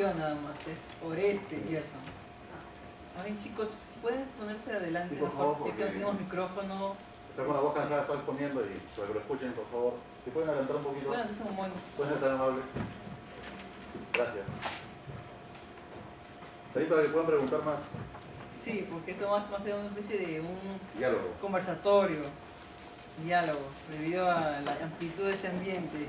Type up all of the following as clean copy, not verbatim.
introducción nada más, es Oreste Gerson. A ver, chicos, ¿pueden ponerse adelante? Sí, por favor, ya que no tenemos micrófono. Está con la boca cansada, está comiendo y para que lo escuchen, por favor. Si pueden adelantar un poquito. Bueno, entonces, bueno. Pueden ser tan amables. Gracias. Ahí para que puedan preguntar más. Sí, porque esto más es una especie de un Diálogo. Conversatorio, diálogo, debido a la amplitud de este ambiente.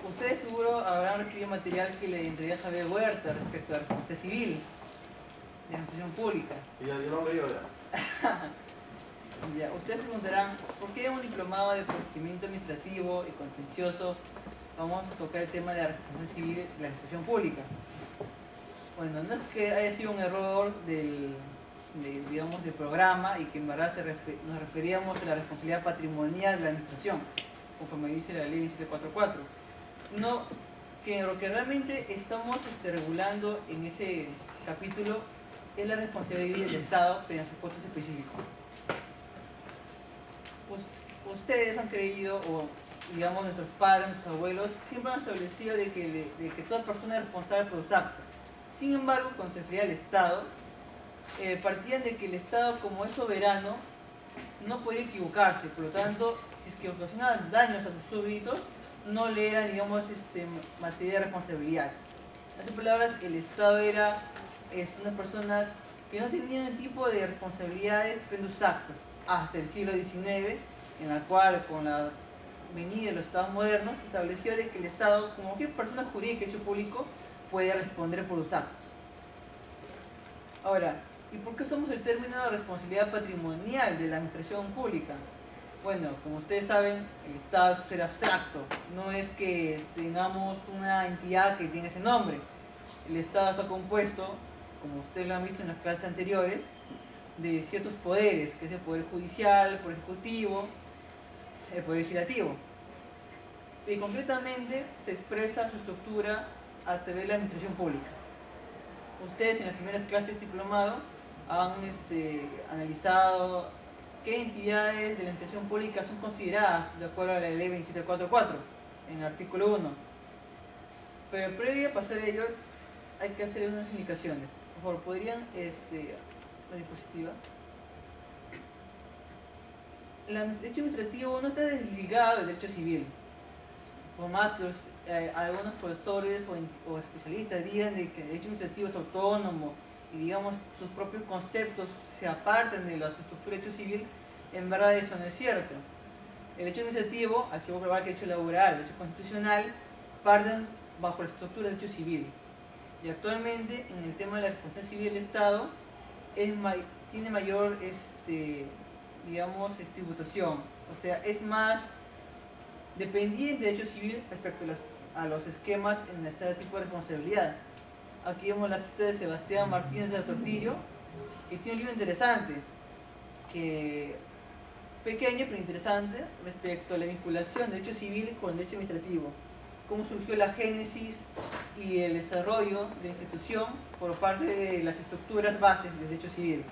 Ustedes seguro habrán recibido material que le entregué a Javier Huerta respecto a la responsabilidad civil de la administración pública. Sí, yo no lo he leído ya. Ya, ustedes preguntarán, ¿por qué un diplomado de procedimiento administrativo y contencioso vamos a tocar el tema de la responsabilidad civil de la administración pública? Bueno, no es que haya sido un error del programa y que en verdad nos referíamos a la responsabilidad patrimonial de la administración, conforme dice la ley 2744, sino que lo que realmente estamos regulando en ese capítulo es la responsabilidad del Estado en sus costos específicos. Ustedes han creído, o digamos nuestros padres, nuestros abuelos, siempre han establecido de que toda persona es responsable por sus actos. Sin embargo, cuando se refería al Estado, partían de que el Estado, como es soberano, no podía equivocarse. Por lo tanto, si es que ocasionaba daños a sus súbditos, no le era, digamos, materia de responsabilidad. En otras palabras, el Estado era una persona que no tenía ningún tipo de responsabilidades frente a sus actos, hasta el siglo XIX, en la cual, con la venida de los Estados modernos, se estableció de que el Estado, como cualquier persona jurídica hecho público, puede responder por sus actos. Ahora, ¿y por qué usamos el término de responsabilidad patrimonial de la administración pública? Bueno, como ustedes saben, el Estado es un ser abstracto, no es que tengamos una entidad que tiene ese nombre. El Estado está compuesto, como ustedes lo han visto en las clases anteriores, de ciertos poderes, que es el poder judicial, el poder ejecutivo, el poder legislativo. Y concretamente se expresa su estructura a través de la administración pública. Ustedes en las primeras clases de diplomado han analizado qué entidades de la administración pública son consideradas de acuerdo a la ley 2744 en el artículo 1. Pero previo a pasar a ello hay que hacer unas indicaciones. Por favor, ¿podrían la diapositiva? El derecho administrativo no está desligado del derecho civil. Por más que algunos profesores o especialistas digan de que el derecho administrativo es autónomo y digamos sus propios conceptos se apartan de la estructura del derecho civil, en verdad eso no es cierto. El derecho administrativo, así como el derecho laboral, el derecho constitucional, parten bajo la estructura del derecho civil. Y actualmente en el tema de la responsabilidad civil del Estado tiene mayor digamos, tributación, o sea, es más dependiente del derecho civil respecto a los esquemas en este tipo de responsabilidad. Aquí vemos la cita de Sebastián Martínez de la Tortillo, que tiene un libro interesante, pequeño pero interesante, respecto a la vinculación del derecho civil con el derecho administrativo, cómo surgió la génesis y el desarrollo de la institución por parte de las estructuras bases del derecho civil.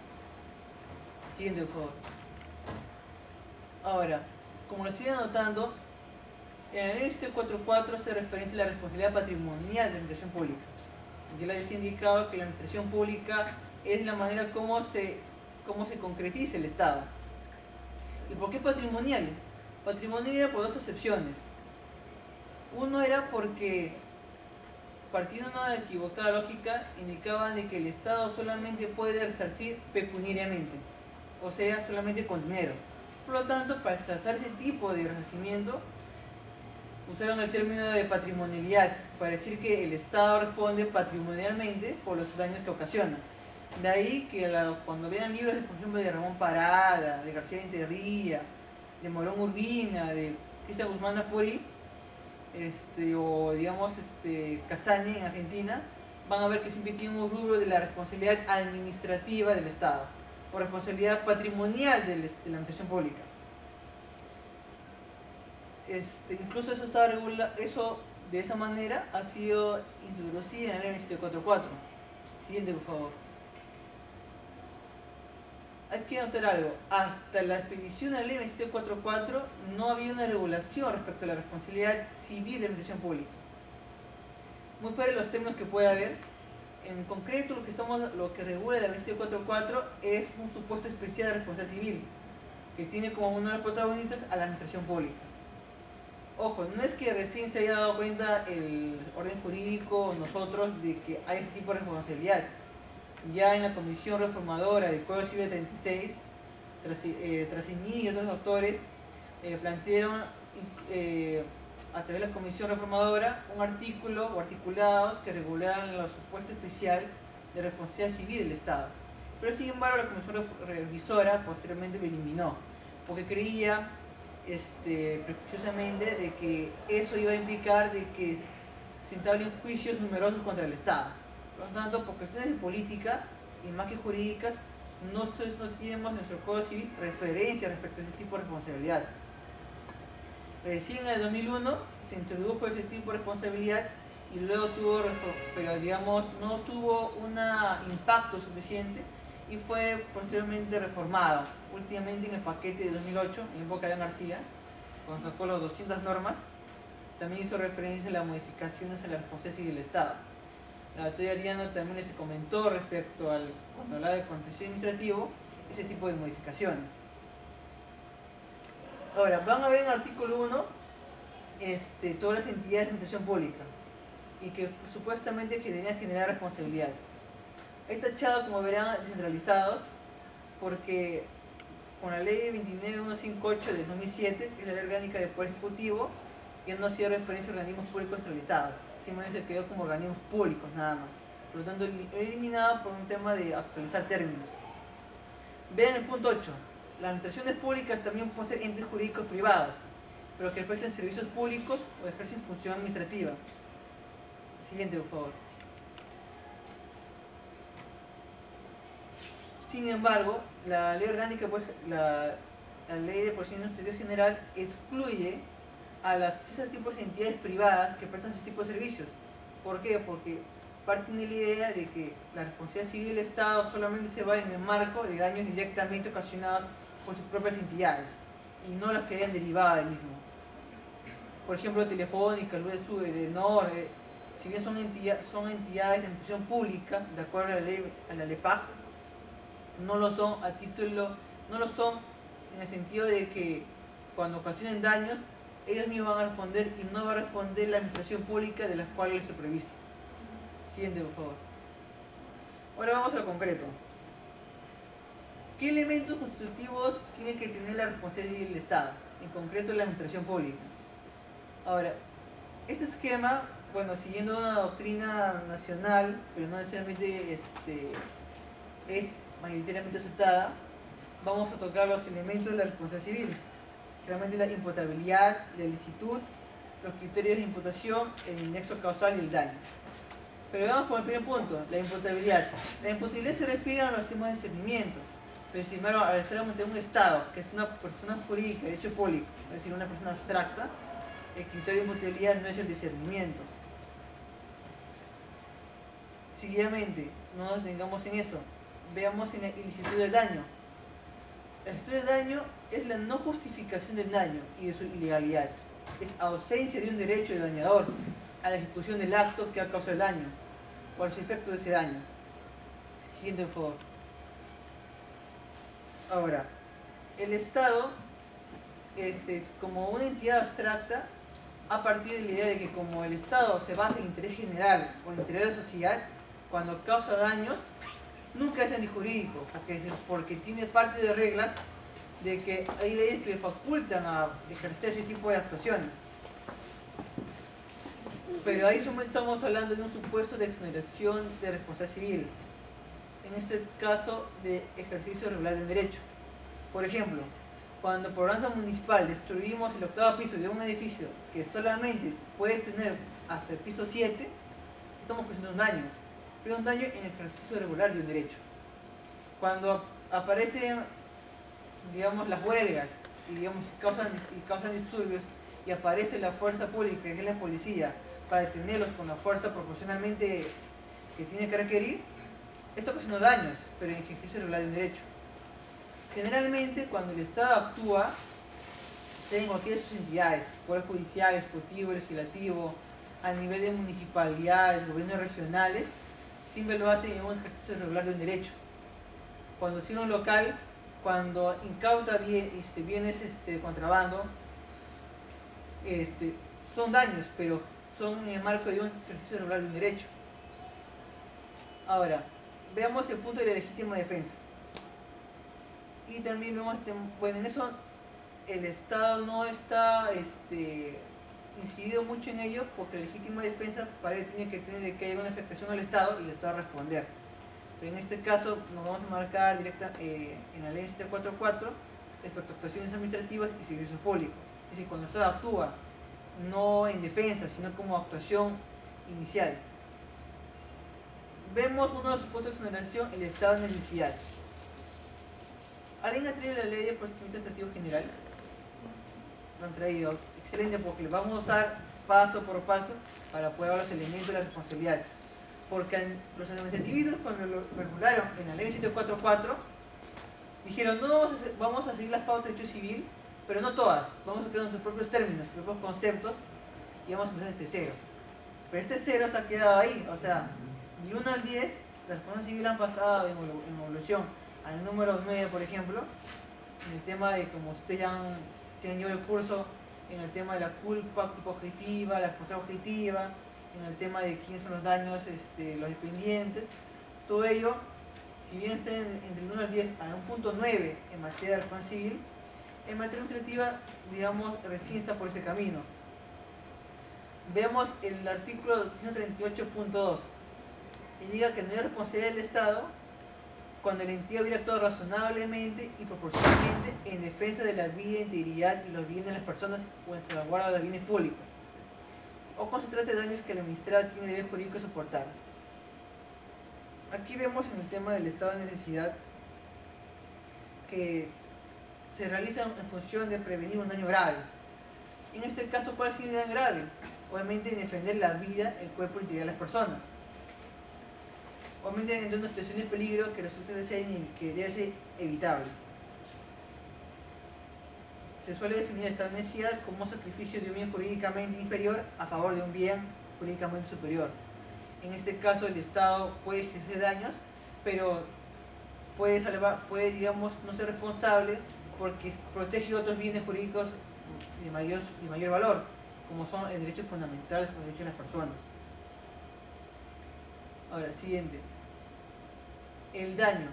Siguiente, por favor. Ahora, como lo estoy anotando, en la ley 744 hace referencia a la responsabilidad patrimonial de la administración pública. Ya les he indicado que la administración pública es la manera como se concretiza el Estado. ¿Y por qué patrimonial? Patrimonial era por dos excepciones. Uno era porque, partiendo de una equivocada lógica, indicaban de que el Estado solamente puede resarcir pecuniariamente, o sea, solamente con dinero. Por lo tanto, para trazar ese tipo de resarcimiento, usaron el término de patrimonialidad, para decir que el Estado responde patrimonialmente por los daños que ocasiona. De ahí que cuando vean libros, por ejemplo, de Ramón Parada, de García de Enterría, de Morón Urbina, de Cristian Guzmán Apuri, o digamos Casaña en Argentina, van a ver que siempre tiene un rubro de la responsabilidad administrativa del Estado, o responsabilidad patrimonial de la administración pública. Incluso eso está eso de esa manera ha sido introducido en la ley 744. Siguiente, por favor. Hay que notar algo, hasta la expedición de la ley 744 no había una regulación respecto a la responsabilidad civil de la administración pública. muy fuera de los términos que puede haber. En concreto, lo que regula la 2744 es un supuesto especial de responsabilidad civil, que tiene como uno de los protagonistas a la administración pública. Ojo, no es que recién se haya dado cuenta el orden jurídico, nosotros, de que hay este tipo de responsabilidad. Ya en la Comisión Reformadora del Código Civil 36, Trasini y otros autores plantearon a través de la Comisión Reformadora un artículo o articulados que regularan el supuesto especial de responsabilidad civil del Estado. Pero sin embargo la Comisión Revisora posteriormente lo eliminó, porque creía prejuiciosamente de que eso iba a implicar de que se entablen juicios numerosos contra el Estado. Por lo tanto, por cuestiones de política y más que jurídicas, no tenemos en nuestro Código Civil referencia respecto a ese tipo de responsabilidad. Recién en el 2001 se introdujo ese tipo de responsabilidad y luego pero digamos no tuvo un impacto suficiente y fue posteriormente reformado. Últimamente en el paquete de 2008, en época de García, cuando sacó las 200 normas, también hizo referencia a las modificaciones en la responsabilidad civil del Estado. La doctora Ariano también les comentó respecto cuando hablaba de contencioso administrativo, ese tipo de modificaciones. Ahora, van a ver en el artículo 1 todas las entidades de administración pública y que supuestamente deberían generar responsabilidad. Hay tachado, como verán, descentralizados, porque con la ley 29158 de 2007, que es la ley orgánica del Poder Ejecutivo, ya no hacía referencia a organismos públicos centralizados, simplemente se quedó como organismos públicos nada más. Por lo tanto, eliminado por un tema de actualizar términos. Vean el punto 8. Las administraciones públicas también pueden ser entes jurídicos privados, pero que prestan servicios públicos o ejercen función administrativa. Siguiente, por favor. Sin embargo, la ley orgánica, pues, la ley de procedimiento administrativo general excluye a esos tipos de entidades privadas que prestan ese tipo de servicios. ¿Por qué? Porque parten de la idea de que la responsabilidad civil del Estado solamente se va en el marco de daños directamente ocasionados por sus propias entidades y no las que hayan derivado del mismo. Por ejemplo, Telefónica, Luz del Sur, del Norte, si bien son entidades de administración pública, de acuerdo a la LEPAG, no lo son en el sentido de que cuando ocasionen daños, ellos mismos van a responder y no va a responder la administración pública de las cuales se supervisa. Siguiente, por favor. Ahora vamos al concreto. ¿Qué elementos constitutivos tiene que tener la responsabilidad del Estado? En concreto, la administración pública. Ahora, este esquema, bueno, siguiendo una doctrina nacional, pero no necesariamente es mayoritariamente aceptada, vamos a tocar los elementos de la responsabilidad civil. Realmente la imputabilidad, la ilicitud, los criterios de imputación, el nexo causal y el daño. Pero vamos por el primer punto, la imputabilidad. La imputabilidad se refiere a los temas de discernimiento. Pero sin embargo, al estar ante un Estado, que es una persona jurídica de hecho público, es decir, una persona abstracta, el criterio de imputabilidad no es el discernimiento. Seguidamente, no nos detengamos en eso. Veamos en la ilicitud del daño. La ilicitud del daño es la no justificación del daño y de su ilegalidad. Es ausencia de un derecho del dañador a la ejecución del acto que ha causado el daño, por los efectos de ese daño. Siguiente, por favor. Ahora, el Estado, como una entidad abstracta, a partir de la idea de que como el Estado se basa en interés general o en interés de la sociedad, cuando causa daños, nunca es antijurídico, porque tiene parte de reglas de que hay leyes que le facultan a ejercer ese tipo de actuaciones. Pero ahí estamos hablando de un supuesto de exoneración de responsabilidad civil, en este caso de ejercicio regular del derecho. Por ejemplo, cuando por ordenanza municipal destruimos el octavo piso de un edificio que solamente puede tener hasta el piso 7, estamos causando un daño, pero un daño en el ejercicio regular de un derecho. Cuando aparecen, digamos, las huelgas y causan disturbios y aparece la fuerza pública, que es la policía, para detenerlos con la fuerza proporcionalmente que tiene que requerir, esto ocasiona daños, pero en el ejercicio regular de un derecho. Generalmente, cuando el Estado actúa, tiene cualquiera de sus entidades, poder judicial, ejecutivo, legislativo, a nivel de municipalidades, gobiernos regionales, siempre lo hacen en un ejercicio regular de un derecho. Cuando si un local, cuando incauta bienes de contrabando, son daños, pero son en el marco de un ejercicio regular de un derecho. Ahora, veamos el punto de la legítima defensa. Y también vemos, bueno, en eso el Estado no está incidido mucho en ello, porque la legítima defensa parece tiene que tener de que haya una afectación al Estado y el Estado responder. Pero en este caso nos vamos a marcar en la ley 744 respecto a actuaciones administrativas y servicios públicos. Es decir, cuando el Estado actúa no en defensa, sino como actuación inicial. Vemos uno de los supuestos de exoneración, el estado de necesidad. ¿Alguien ha traído la ley de procedimiento administrativo general? Lo han traído. Excelente, porque lo vamos a usar paso por paso para poder ver los elementos de la responsabilidad. Porque los administrativistas, cuando lo regularon en la ley 744, dijeron, no, vamos a seguir las pautas de derecho civil, pero no todas. Vamos a crear nuestros propios términos, nuestros propios conceptos, y vamos a empezar desde cero. Pero este cero se ha quedado ahí, o sea, del 1 al 10, las responsabilidades civiles han pasado en evolución al número 9, por ejemplo, en el tema de, como ustedes ya se han llevado el curso, en el tema de la culpa tipo objetiva, la responsabilidad objetiva, en el tema de quiénes son los daños, los dependientes, todo ello, si bien está entre el 1 al 10 a un punto 9 en materia de responsabilidad civil, en materia administrativa, digamos, recién está por ese camino. Veamos el artículo 138.2. Y diga que no hay responsabilidad del Estado cuando la entidad hubiera actuado razonablemente y proporcionalmente en defensa de la vida, integridad y los bienes de las personas o en salvaguarda de los bienes públicos, o cuando se trata de daños que el administrado tiene deber jurídico soportar. Aquí vemos en el tema del estado de necesidad que se realiza en función de prevenir un daño grave. En este caso, ¿cuál es el daño grave? Obviamente en defender la vida, el cuerpo y la integridad de las personas. Obviamente en una situación de peligro que resulta que debe ser evitable. Se suele definir el estado de necesidad como sacrificio de un bien jurídicamente inferior a favor de un bien jurídicamente superior. En este caso el Estado puede ejercer daños, pero puede digamos, no ser responsable porque protege otros bienes jurídicos de mayor valor, como son el derecho fundamental, los derechos de las personas. Ahora, siguiente. El daño.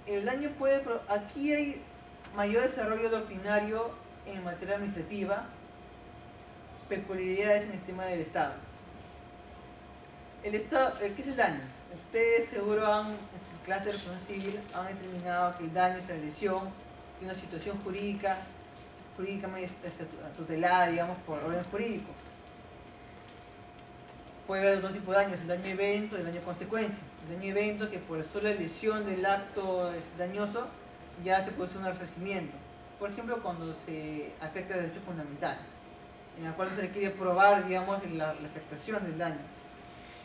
El daño aquí hay mayor desarrollo doctrinario en materia administrativa, peculiaridades en el tema del Estado. ¿Qué es el daño? Ustedes seguro en sus clases de responsabilidad civil han determinado que el daño es la lesión de una situación jurídicamente tutelada, digamos, por orden jurídico. Puede haber otro tipo de daños, el daño evento y el daño consecuencia. El daño evento que por sola lesión del acto dañoso ya se puede hacer un resarcimiento. Por ejemplo, cuando se afecta a derechos fundamentales, en el cual se requiere probar, digamos, la afectación del daño.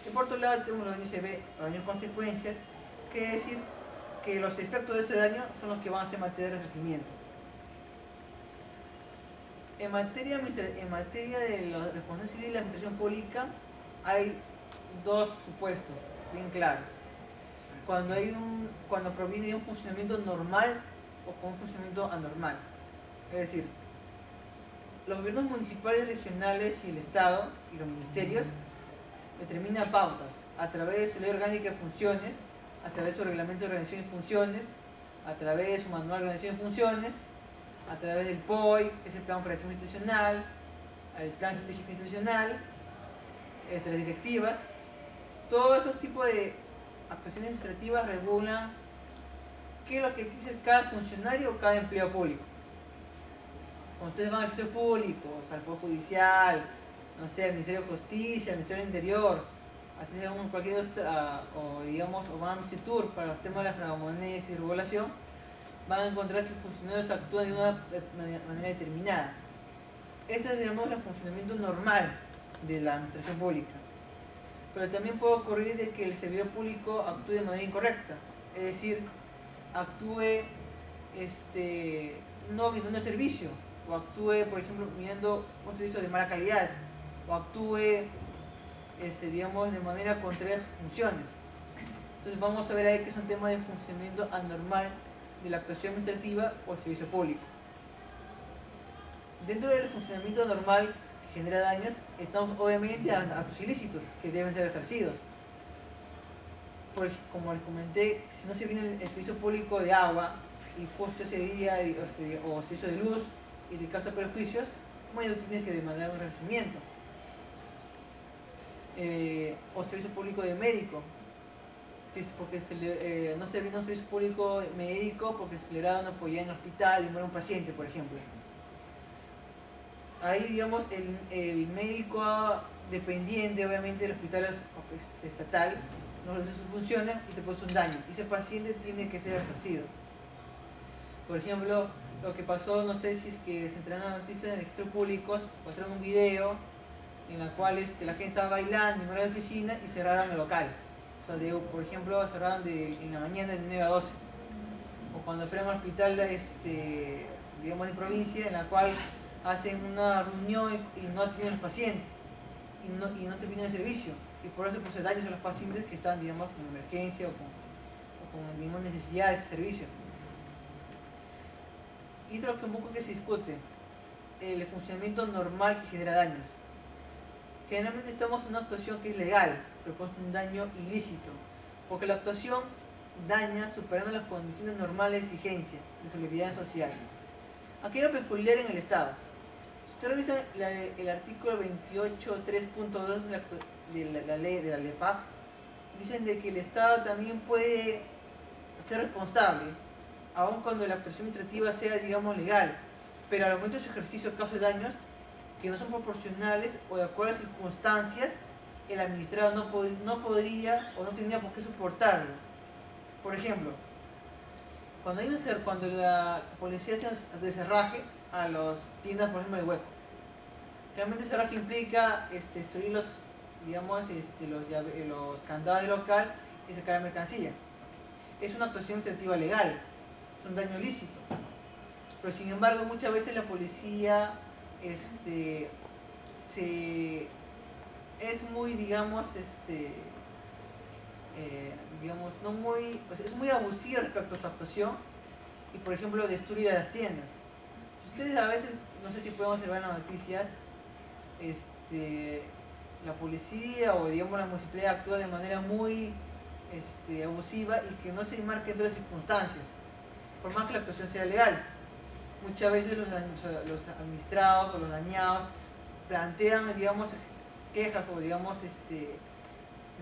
Y por otro lado tenemos los daños los daños consecuencias, que es decir, que los efectos de ese daño son los que van a ser materia de resarcimiento. En materia de la responsabilidad civil y la administración pública, hay dos supuestos bien claros. Cuando proviene de un funcionamiento normal o con un funcionamiento anormal. Es decir, los gobiernos municipales, regionales y el Estado y los ministerios determinan pautas a través de su ley orgánica de funciones, a través de su reglamento de organización y funciones, a través de su manual de organización y funciones, a través del POI, que es el plan operativo institucional, el plan estratégico institucional, las directivas. Todos esos tipos de actuaciones administrativas regulan qué es lo que dice cada funcionario o cada empleado público. Cuando ustedes van al registro público, o sea, al Poder Judicial, no sé, al Ministerio de Justicia, al Ministerio del Interior, así sea cualquier o van a Tour para los temas de las tragamonedas y regulación, van a encontrar que funcionarios actúan de una manera determinada. Este es, digamos, el funcionamiento normal de la administración pública. Pero también puede ocurrir de que el servidor público actúe de manera incorrecta, es decir, actúe no brindando servicio, o actúe, por ejemplo, brindando un servicio de mala calidad, o actúe digamos, de manera contraria a sus funciones. Entonces vamos a ver ahí que es un tema de funcionamiento anormal de la actuación administrativa o el servicio público. Dentro del funcionamiento normal que genera daños, estamos obviamente a actos ilícitos que deben ser resarcidos. Como les comenté, si no se viene el servicio público de agua y justo ese día o servicio de luz y te causa perjuicios, bueno, tienes que demandar un resarcimiento. O servicio público de médico, que es porque no se vino un servicio público médico porque se le da una apoyo en el hospital y muere un paciente, por ejemplo. Ahí, digamos, el médico dependiente, obviamente, del hospital estatal, no hace sus funciones y se produce un daño. Y ese paciente tiene que ser resarcido. Por ejemplo, lo que pasó, no sé si es que se enteraron las noticias en registros públicos, pasaron un video en la cual la gente estaba bailando en una oficina y cerraron el local. O sea, por ejemplo, cerraron en la mañana de 9 a 12. O cuando fueron al hospital, digamos, de provincia, en la cual hacen una reunión y no atienden a los pacientes y no terminan el servicio. Y por eso produce daños a los pacientes que están, digamos, con emergencia o con digamos, necesidad de ese servicio. Y otro que un poco que se discute, el funcionamiento normal que genera daños. Generalmente estamos en una actuación que es legal, pero con un daño ilícito, porque la actuación daña superando las condiciones normales de exigencia de solidaridad social. Aquí hay algo peculiar en el Estado. Si usted revisa el artículo 28.3.2 de la ley de la LEPAC, dicen de que el Estado también puede ser responsable, aun cuando la actuación administrativa sea, digamos, legal, pero al momento de su ejercicio cause daños que no son proporcionales o de acuerdo a las circunstancias, el administrado no podría o no tenía por qué soportarlo. Por ejemplo, cuando la policía hace cerraje a las tiendas, por ejemplo, de hueco. Realmente el cerraje implica destruir los candados del local y sacar la mercancía. Es una actuación administrativa legal, es un daño ilícito. Pero sin embargo, muchas veces la policía es muy, digamos, es muy abusiva respecto a su actuación y, por ejemplo, destruye a las tiendas. Si ustedes a veces, no sé si podemos observar en las noticias, la policía o, digamos, la municipalidad actúa de manera muy abusiva y que no se marque en todas las circunstancias, por más que la actuación sea legal. Muchas veces los administrados o los dañados plantean, digamos, quejas o, digamos,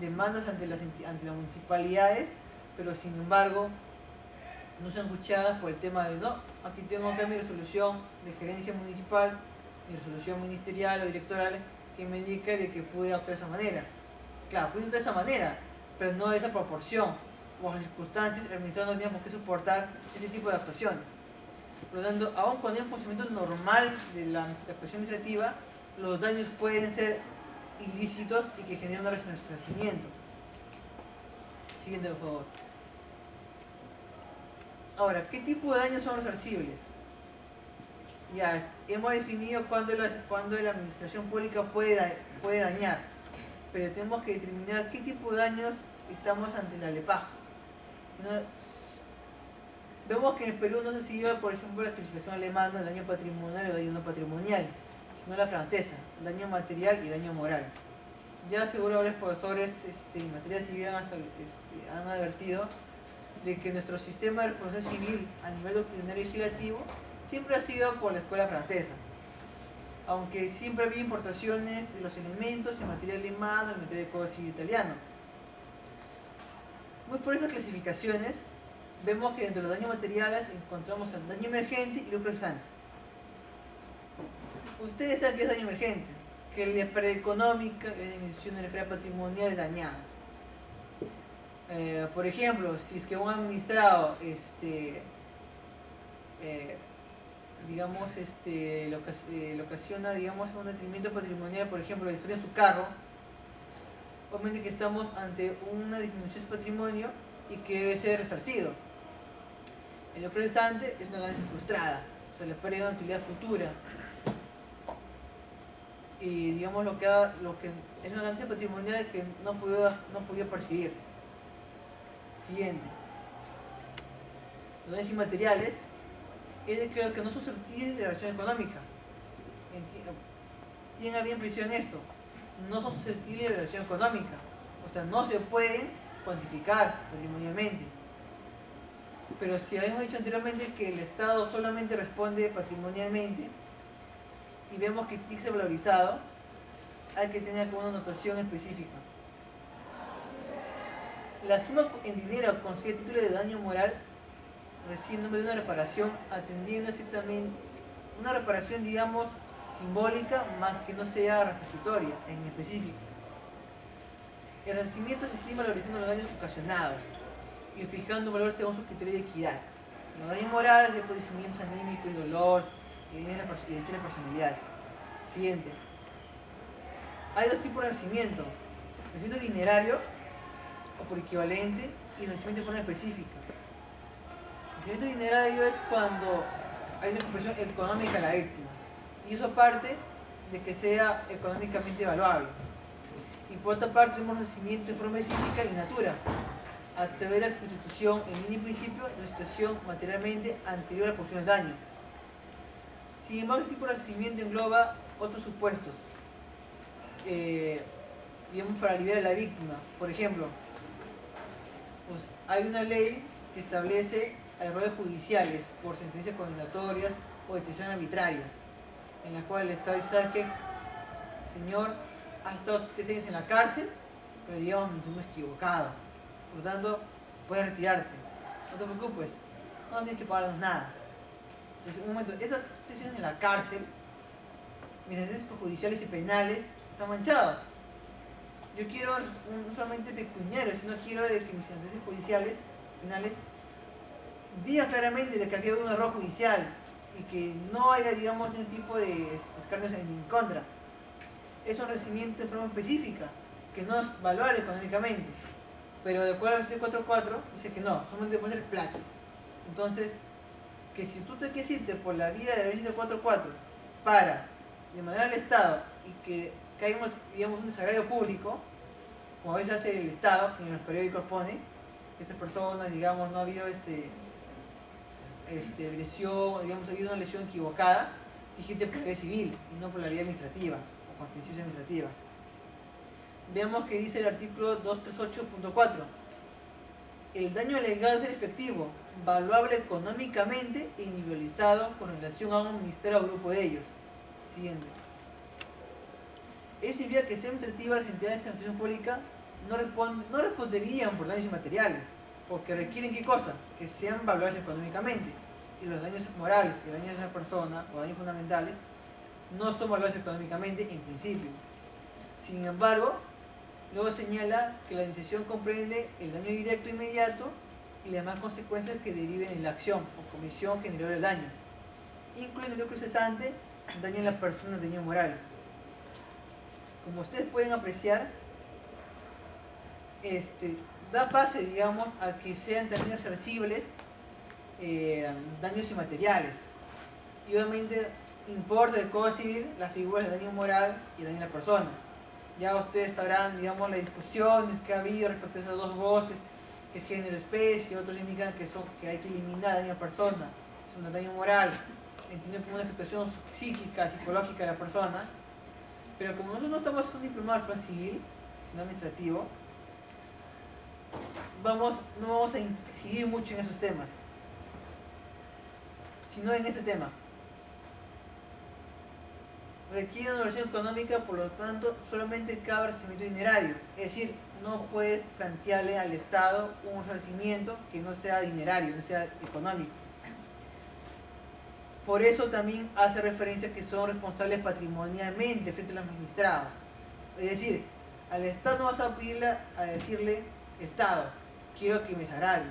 demandas ante las municipalidades, pero sin embargo no son escuchadas por el tema de no, aquí tengo acá mi resolución de gerencia municipal, mi resolución ministerial o directoral que me indica de que pude actuar de esa manera. Claro, pude actuar de esa manera, pero no de esa proporción. Por las circunstancias, el administrador no tenía por qué soportar este tipo de actuaciones. Por lo tanto, aun cuando hay un funcionamiento normal de la actuación administrativa, los daños pueden ser ilícitos y que generan un resarcimiento. Siguiente, por favor. Ahora, ¿qué tipo de daños son resarcibles? Ya, hemos definido cuándo la administración pública puede dañar, pero tenemos que determinar qué tipo de daños estamos ante la LEPAJ. Vemos que en el Perú no se sigue, por ejemplo, la clasificación alemana de daño patrimonial o daño no patrimonial, sino la francesa, daño material y daño moral. Ya seguro varios profesores en materia civil han advertido de que nuestro sistema de proceso civil a nivel doctrinario y legislativo siempre ha sido por la escuela francesa, aunque siempre había importaciones de los elementos en materia alemana, en materia de código civil italiano. Muy por esas clasificaciones, vemos que entre los daños materiales encontramos el daño emergente y lucro cesante. Ustedes saben qué es daño emergente, que la pérdida económica, la disminución de la esfera patrimonial dañada. Por ejemplo, si es que un administrado le ocasiona, digamos, un detrimento patrimonial, por ejemplo, destruye su carro, obviamente que estamos ante una disminución de su patrimonio y que debe ser resarcido. El lucro cesante es una ganancia frustrada, o sea, la pérdida de una utilidad futura. y digamos lo que es una ganancia patrimonial que no podía percibir. Siguiente. Los daños inmateriales es de que no son susceptibles de relación económica. Tengan bien presión esto, no son susceptibles de relación económica, o sea, no se pueden cuantificar patrimonialmente. Pero si habíamos dicho anteriormente que el Estado solamente responde patrimonialmente y vemos que tiene que ser valorizado, hay que tener como una notación específica. La suma en dinero consigue título de daño moral recibe el nombre de una reparación atendiendo estrictamente una reparación, digamos, simbólica, más que no sea resarcitoria en específico. El resarcimiento se estima valorizando los daños ocasionados y fijando un valor según su criterio de equidad. Los daños morales, de padecimientos anímicos y dolor, y derecho a la personalidad. Siguiente. Hay dos tipos de resarcimiento: resarcimiento dinerario o por equivalente y resarcimiento de forma específica. El resarcimiento dinerario es cuando hay una compensación económica a la víctima, y eso parte de que sea económicamente evaluable. Y por otra parte tenemos resarcimiento de forma específica y natura, a través de la constitución en línea y principio de una situación materialmente anterior a la producción del daño. Sin embargo, este tipo de resarcimiento engloba otros supuestos, digamos, para aliviar a la víctima. Por ejemplo, pues, hay una ley que establece errores judiciales por sentencias condenatorias o detención arbitraria, en la cual el Estado dice que señor ha estado 6 años en la cárcel, pero digamos nos hemos equivocado, por lo tanto puedes retirarte, no te preocupes, no tienes que pagarnos nada. Entonces, un momento, esas 6 años en la cárcel, mis sentencias judiciales y penales están manchadas. Yo quiero no solamente pecuniario, sino quiero de que mis sentencias judiciales, penales, diga claramente de que aquí hay un error judicial y que no haya, digamos, ningún tipo de escarnios en mi contra. Es un resarcimiento de forma específica, que no es valuable económicamente, pero de acuerdo al 744 dice que no, solamente puede ser plata. Entonces, que si tú te quieres irte por la vía de la 744 para demandar al Estado y que caigamos, digamos, un desagravio público, como a veces hace el Estado, que en los periódicos pone que estas personas, digamos, no ha habido lesión, digamos, ha habido una lesión equivocada, dijiste por la vía civil y no por la vía administrativa o contenciosa administrativa. Veamos que dice el artículo 238.4. El daño alegado es efectivo, valuable económicamente e individualizado con relación a un ministerio o grupo de ellos. Siguiente. Eso significa que sea administrativa, las entidades de administración pública no responderían por daños inmateriales, porque requieren ¿qué cosa? Que sean valuables económicamente. Y los daños morales, que daños a una persona o daños fundamentales, no son valuables económicamente en principio. Sin embargo, luego señala que la administración comprende el daño directo e inmediato y las demás consecuencias que deriven en la acción o comisión que generó el daño, incluyendo el lucro cesante, daño en la persona, daño moral. Como ustedes pueden apreciar, da pase, digamos, a que sean también resarcibles daños inmateriales. Y obviamente importa del Código Civil las figuras de daño moral y daño a la persona. Ya ustedes sabrán, digamos, las discusiones que ha habido respecto a esas dos voces, que es género, especie, otros indican que hay que eliminar daño a la persona, es un daño moral, entendido como una afectación psíquica, psicológica de la persona. Pero como nosotros no estamos en un diplomado del plan civil, sino administrativo, no vamos a incidir mucho en esos temas, sino en ese tema. Requiere una evaluación económica, por lo tanto, solamente cabe resarcimiento dinerario. Es decir, no puede plantearle al Estado un resarcimiento que no sea dinerario, no sea económico. Por eso también hace referencia a que son responsables patrimonialmente frente a los magistrados. Es decir, al Estado no vas a pedirle a decirle, Estado, quiero que me desagraves.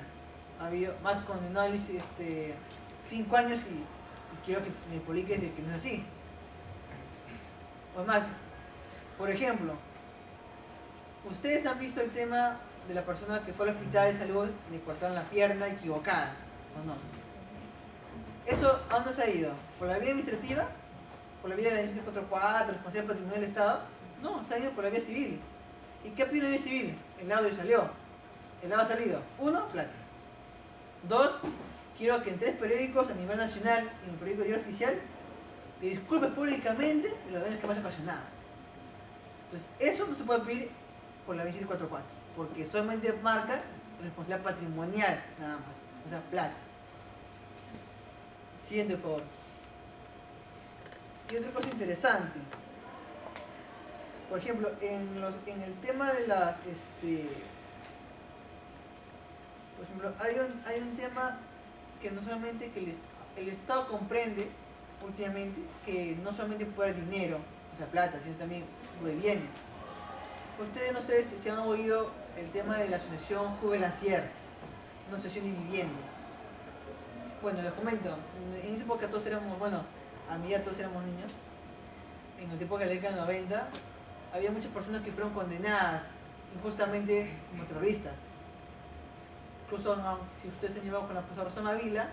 Ha habido más condenados 5 años y quiero que me publiques de que no es así. O más, por ejemplo, ustedes han visto el tema de la persona que fue al hospital de salud y le cortaron la pierna equivocada, ¿o no? ¿Eso a dónde se ha ido? ¿Por la vía administrativa por la vía de la ley 444, responsabilidad patrimonial del Estado. No, se ha ido por la vía civil. ¿Y qué pide la vía civil? El audio salió. El audio ha salido. 1, plata. 2, quiero que en 3 periódicos a nivel nacional y en el periódico diario oficial te disculpes públicamente de los daños que me has ocasionado. Entonces, eso no se puede pedir por la ley 744, porque solamente marca responsabilidad patrimonial, nada más. O sea, plata. Siguiente, por favor. Y otra cosa interesante. Por ejemplo, en el tema de las... por ejemplo, hay un tema que no solamente que el Estado comprende últimamente que no solamente puede haber dinero, o sea, plata, sino también de bienes. Ustedes no sé si han oído el tema de la asociación Juvelancier, una asociación de vivienda. Bueno, les comento, en esa época todos éramos, bueno, a mí ya todos éramos niños, en el época de la década de 90, había muchas personas que fueron condenadas injustamente como terroristas. Incluso si ustedes se han llevado con la profesora Rosana Vila,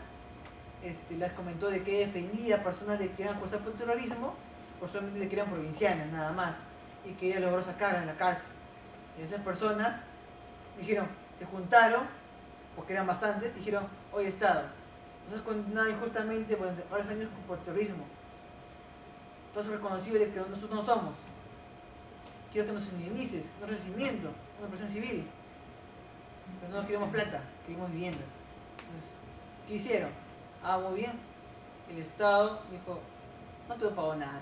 les comentó de que defendía a personas de que eran acusadas por terrorismo, por solamente de que eran provincianas, nada más, y que ella logró sacarlas de la cárcel. Y esas personas dijeron, se juntaron, porque eran bastantes, dijeron, oye Estado, nos has condenado injustamente por varios años por terrorismo. Tú has reconocido de que nosotros no somos. Quiero que nos indemnices, un resarcimiento, una presión civil. Pero no queremos plata, queremos viviendas. Entonces, ¿qué hicieron? Muy bien. El Estado dijo, no te pago nada.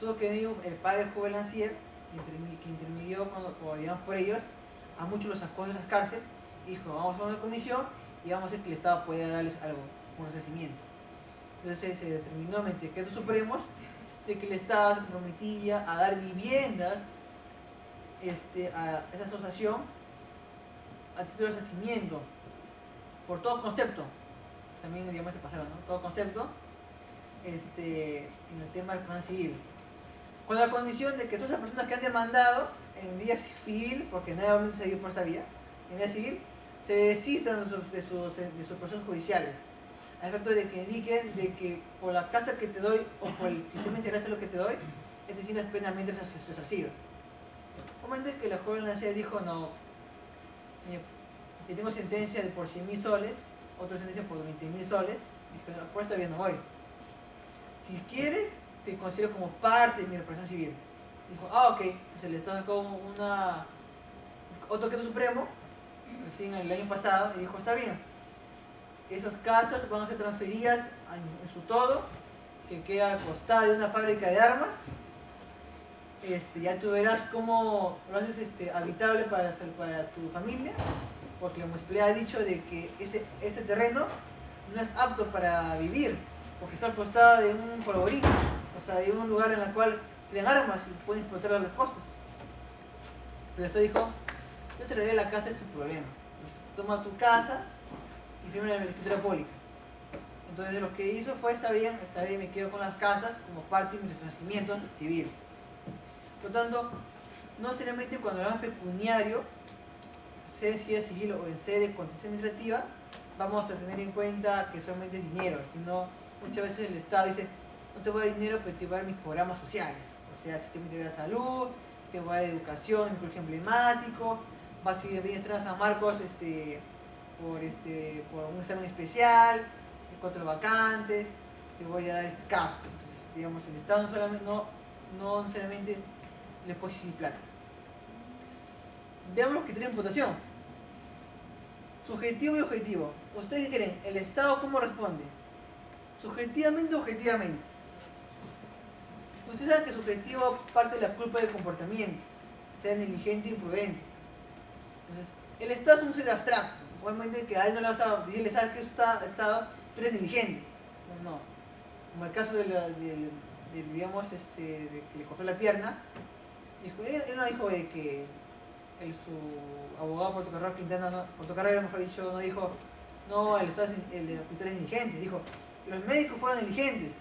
Tuvo que venir el padre Juvelancier, que intermedió digamos, por ellos, a muchos los sacó de las cárceles, y dijo, vamos a hacer una comisión y vamos a hacer que el Estado pueda darles algo, un resarcimiento. Entonces se determinó mediante decretos supremos de que el Estado se comprometía a dar viviendas a esa asociación a título de resarcimiento por todo concepto. También digamos se pasaron, ¿no? Todo concepto en el tema del plan civil. Con la condición de que todas las personas que han demandado en vía civil, porque nadie se ha ido por esta vía, en vía civil, se desistan de sus procesos judiciales, a efecto de que indiquen de que por la casa que te doy o por el sistema integral de lo que te doy, te sientas plenamente resarcido. Obviamente que la joven Nacia dijo, no, yo tengo sentencia de por 100.000 soles, otra sentencia por 20.000 soles, dije, no, por esta vía no voy. Si quieres, te considero como parte de mi reparación civil. Dijo, ok, se le está sacó otro decreto supremo, recién el año pasado, y dijo, está bien, esas casas van a ser transferidas en su todo, que queda al costado de una fábrica de armas. Ya tú verás cómo lo haces habitable para tu familia, porque la municipalidad ha dicho de que ese terreno no es apto para vivir, porque está al costado de un polvorín, o sea, de un lugar en el cual crean armas y pueden explotar a las costas. Pero esto dijo, yo te traeré la casa, es tu problema. Entonces, toma tu casa y firma la escritura pública. Entonces lo que hizo fue, está bien, me quedo con las casas como parte de mi resarcimiento civil. Por lo tanto, no necesariamente cuando hablamos pecuniario, sea en sede civil o en sede de contencioso administrativa, vamos a tener en cuenta que solamente es dinero, sino muchas veces el Estado dice, no te voy a dar dinero, pero te voy a dar mis programas sociales, o sea, sistema integral de salud, te voy a dar educación, inclusión emblemático, vas a ir a San Marcos por un examen especial, 4 vacantes, te voy a dar este caso. Entonces, digamos, el Estado no necesariamente le puede exigir plata. Veamos los criterios de imputación. Subjetivo y objetivo. ¿Ustedes qué creen? ¿El Estado cómo responde? ¿Subjetivamente o objetivamente? Ustedes saben que subjetivo parte de la culpa del comportamiento, sea negligente e imprudente. Entonces, el Estado es un ser abstracto. Obviamente que a él no le vas a decirle, ¿sabes qué Estado? Tú eres negligente. No. Como el caso digamos, de que le cortó la pierna, él no dijo de que su abogado Portocarrero, mejor dicho, no dijo, no, el hospital es negligente, dijo, los médicos fueron negligentes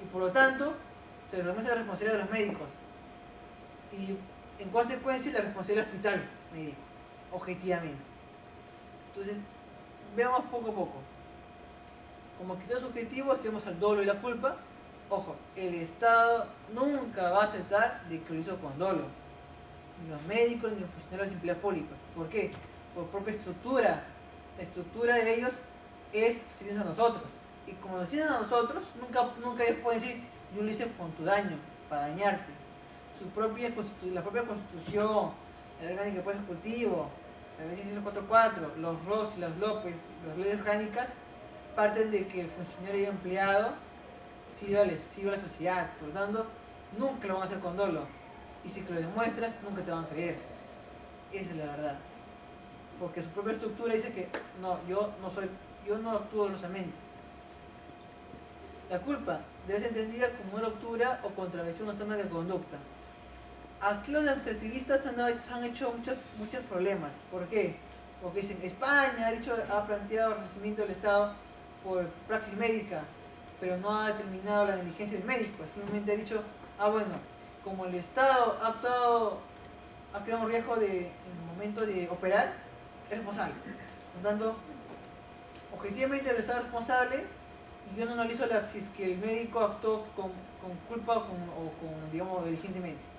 y por lo tanto se le remuestra la responsabilidad de los médicos y en consecuencia la responsabilidad del hospital médico, objetivamente. Entonces, veamos poco a poco. Como criterio subjetivo, tenemos al dolo y la culpa, Ojo, el Estado nunca va a aceptar de que lo hizo con dolo. Ni los médicos ni los funcionarios de empleados públicos. ¿Por qué? Por propia estructura. La estructura de ellos es servir a nosotros. Y como nos sirven a nosotros, nunca ellos pueden decir, yo lo hice con tu daño, para dañarte. La propia constitución, el orgánico del Poder Ejecutivo, la ley 644, los ROS y las López, las leyes orgánicas, parten de que el funcionario y empleado sirva a la sociedad. Por lo tanto, nunca lo van a hacer con dolo. Y si que lo demuestras, nunca te van a creer. Esa es la verdad. Porque su propia estructura dice que no, yo no actúo dolosamente. La culpa debe ser entendida como una ruptura o contravención externa de conducta. Aquí los extractivistas han hecho muchos problemas. ¿Por qué? Porque dicen, España ha planteado el resarcimiento del Estado por praxis médica, pero no ha determinado la negligencia del médico. Simplemente ha dicho, bueno, como el Estado ha creado un riesgo en el momento de operar, es responsable. Por lo tanto, objetivamente el Estado es responsable y yo no analizo si es que el médico actuó con culpa o con, digamos, diligentemente.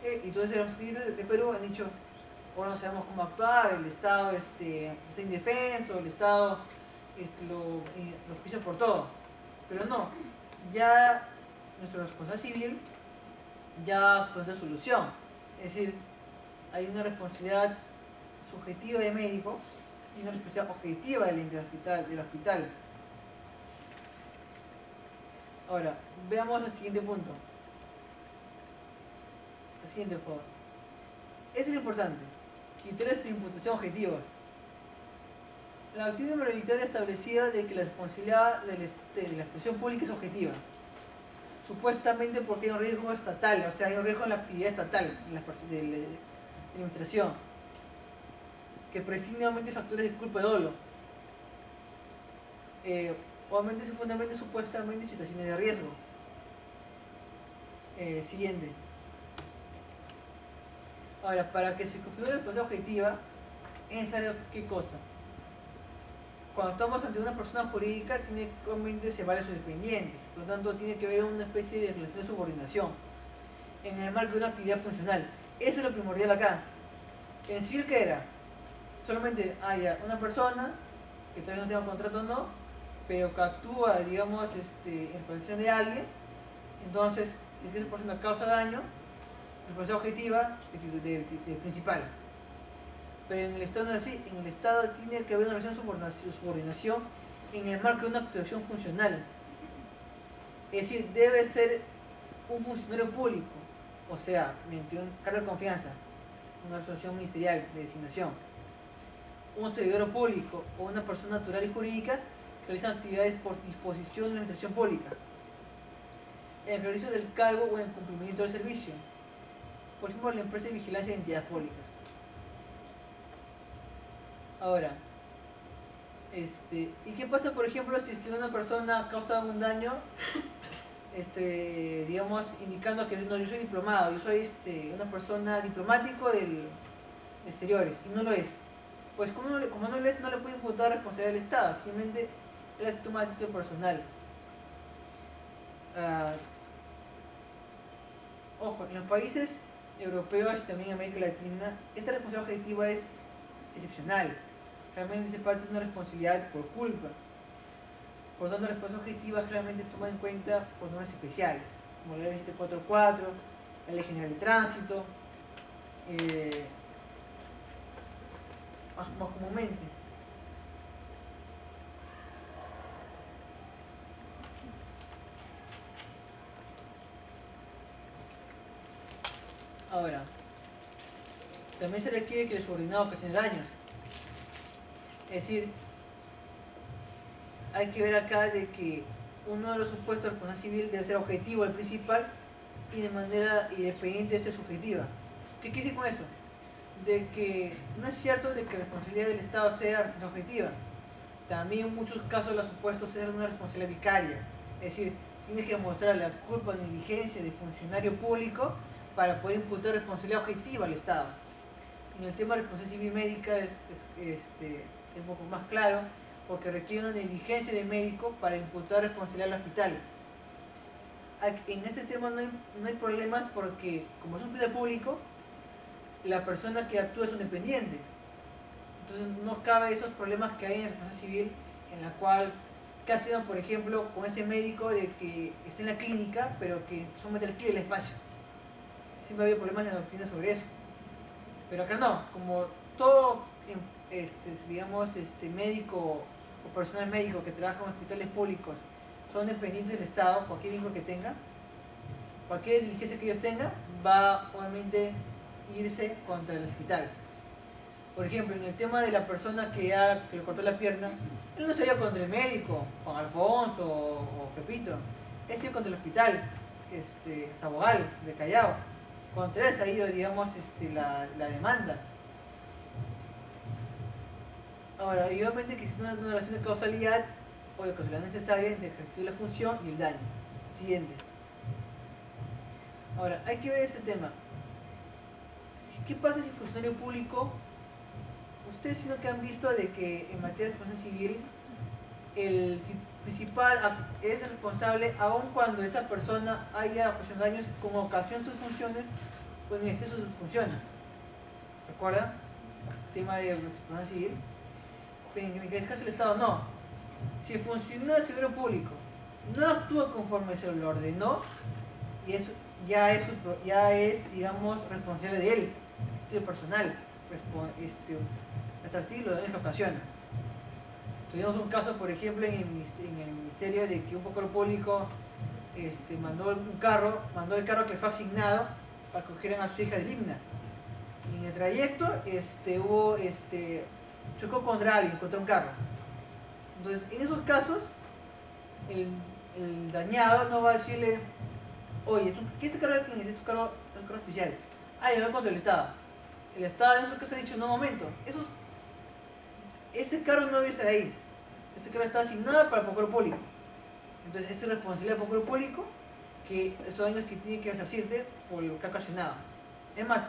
Entonces los activistas de Perú han dicho, ahora no sabemos cómo actuar, el Estado está indefenso, el Estado lo juicia por todo. Pero no, ya nuestro responsable civil ya plantea solución. Es decir, hay una responsabilidad subjetiva de médico y una responsabilidad objetiva del hospital. Ahora, veamos el siguiente punto. El siguiente, por favor. Esto es lo importante. Criterios de imputación objetivos. La doctrina mayoritaria establecía de que la responsabilidad de la actuación pública es objetiva. Supuestamente porque hay un riesgo estatal, o sea, hay un riesgo en la actividad estatal de la administración, que prescinde nuevamente factores de culpa y dolo. Obviamente se fundamenta supuestamente en situaciones de riesgo. Siguiente. Ahora, para que se configure la responsabilidad objetiva, es necesario ¿qué cosa? Cuando estamos ante una persona jurídica, tiene que obviamente se vale sus dependientes, por lo tanto tiene que haber una especie de relación de subordinación en el marco de una actividad funcional. Eso es lo primordial acá. En civil, ¿qué era? Solamente haya una persona que todavía no tenga contrato o no, pero que actúa, digamos, en protección de alguien. Entonces, si es que esa persona causa daño, responsabilidad objetiva del principal. Pero en el Estado no es así. En el Estado tiene que haber una relación de subordinación en el marco de una actuación funcional. Es decir, debe ser un funcionario público, o sea, mediante un cargo de confianza, una asociación ministerial de designación, un servidor público o una persona natural y jurídica que realizan actividades por disposición de la administración pública, en el ejercicio del cargo o en cumplimiento del servicio. Por ejemplo, la empresa de vigilancia de entidades públicas. Ahora, ¿y qué pasa, por ejemplo, si es que una persona causa un daño, digamos, indicando que no, yo soy diplomado, yo soy una persona diplomático del exteriores, y no lo es? Pues como no le puede imputar responsabilidad del Estado, simplemente él toma título personal. Ojo, en los países europeos y también en América Latina, esta responsabilidad objetiva es excepcional. Realmente se parte de una responsabilidad por culpa. Por lo tanto, la responsabilidad objetiva realmente es tomada en cuenta por normas especiales, como la ley 744, la ley general de tránsito, más comúnmente. Ahora, también se requiere que el subordinado ocasione daños. Es decir, hay que ver acá de que uno de los supuestos de responsabilidad civil debe ser objetivo, el principal, y de manera independiente debe ser subjetiva. ¿Qué quiere decir con eso? De que no es cierto de que la responsabilidad del Estado sea objetiva. También en muchos casos la supuesto ser una responsabilidad vicaria. Es decir, tienes que demostrar la culpa o negligencia de funcionario público para poder imputar responsabilidad objetiva al Estado. En el tema de responsabilidad civil médica es un poco más claro, porque requiere una negligencia del médico para imputar responsabilidad al hospital. en este tema no hay problemas porque como es un hospital público, la persona que actúa es un dependiente. Entonces no cabe esos problemas que hay en la responsabilidad civil, en la cual castigan, por ejemplo, con ese médico de que está en la clínica, pero que solamente alquila el espacio. Siempre ha habido problemas en la doctrina sobre eso. Pero acá no, como todo, digamos, médico o personal médico que trabaja en hospitales públicos son dependientes del Estado, cualquier vínculo que tenga, cualquier diligencia que ellos tengan, va obviamente irse contra el hospital. Por ejemplo, en el tema de la persona que le cortó la pierna, él no se iba contra el médico, Juan Alfonso o Pepito, él se iba contra el hospital, Sabogal, de Callao. Contra él se ha ido, digamos, la demanda. Ahora, y obviamente que existe una relación de causalidad o de causalidad necesaria entre el ejercicio de la función y el daño. Siguiente. Ahora, hay que ver este tema. ¿Qué pasa si funcionario público, ustedes sino que han visto de que en materia de responsabilidad civil, el principal es responsable aun cuando esa persona haya ocasionado daños con ocasión de sus funciones o en exceso de sus funciones? ¿Recuerdan? Tema de responsabilidad civil. Pero en el caso del Estado no. Si el funcionario civil público no actúa conforme se lo ordenó, y eso ya es, digamos, responsable de él, personal, resarcir los daños que ocasiona. Tuvimos un caso, por ejemplo, en el ministerio de que un procuror público mandó el carro que fue asignado para que cogieran a su hija de Limna. Y en el trayecto chocó contra alguien, contra un carro. Entonces, en esos casos, el dañado no va a decirle, oye, ¿qué es este carro? ¿Quién es este carro? El carro oficial. Ah, yo contra el Estado. El Estado en eso que se ha dicho en un momento. Ese carro no debe estar ahí. Este carro está asignado para el procuror público. Entonces, es responsabilidad del procuror público que esos daños que tiene que resarcirte por lo que ha ocasionado. Es más,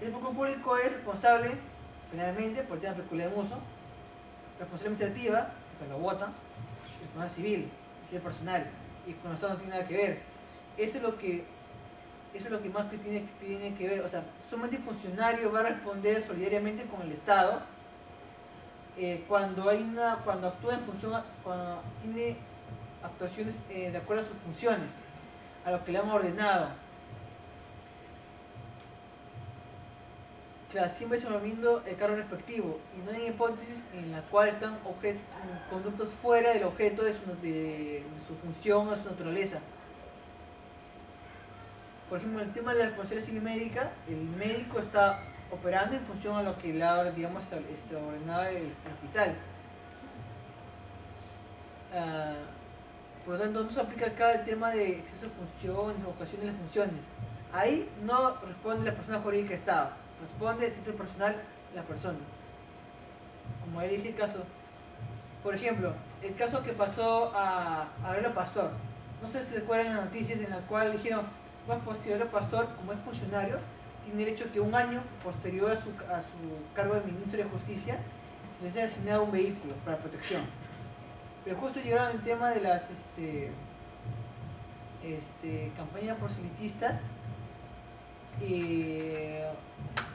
el procuror público es responsable penalmente por el tema peculiar de uso, responsabilidad administrativa, o sea, la bota, responsabilidad civil, responsabilidad personal, y con el Estado no tiene nada que ver. Eso es lo que más que tiene que ver. O sea, solamente el funcionario va a responder solidariamente con el Estado cuando actúa en función, cuando tiene actuaciones de acuerdo a sus funciones, a lo que le han ordenado. Claro, siempre se va viendo el cargo respectivo y no hay hipótesis en la cual están conductos fuera del objeto de su función o su naturaleza. Por ejemplo, en el tema de la responsabilidad civil médica, el médico está operando en función a lo que le ha, digamos, ordenado el hospital. Por lo tanto, no se aplica acá el tema de exceso de funciones o ocasión de las funciones. Ahí no responde la persona jurídica de Estado, responde a título personal la persona. Como ahí dije el caso, por ejemplo, el caso que pasó a Aurelio Pastor. No sé si recuerdan las noticias en las cuales dijeron, más posterior Pastor, como es funcionario, tiene derecho que un año posterior a su cargo de ministro de Justicia se les haya asignado un vehículo para protección. Pero justo llegaron el tema de las campañas proselitistas y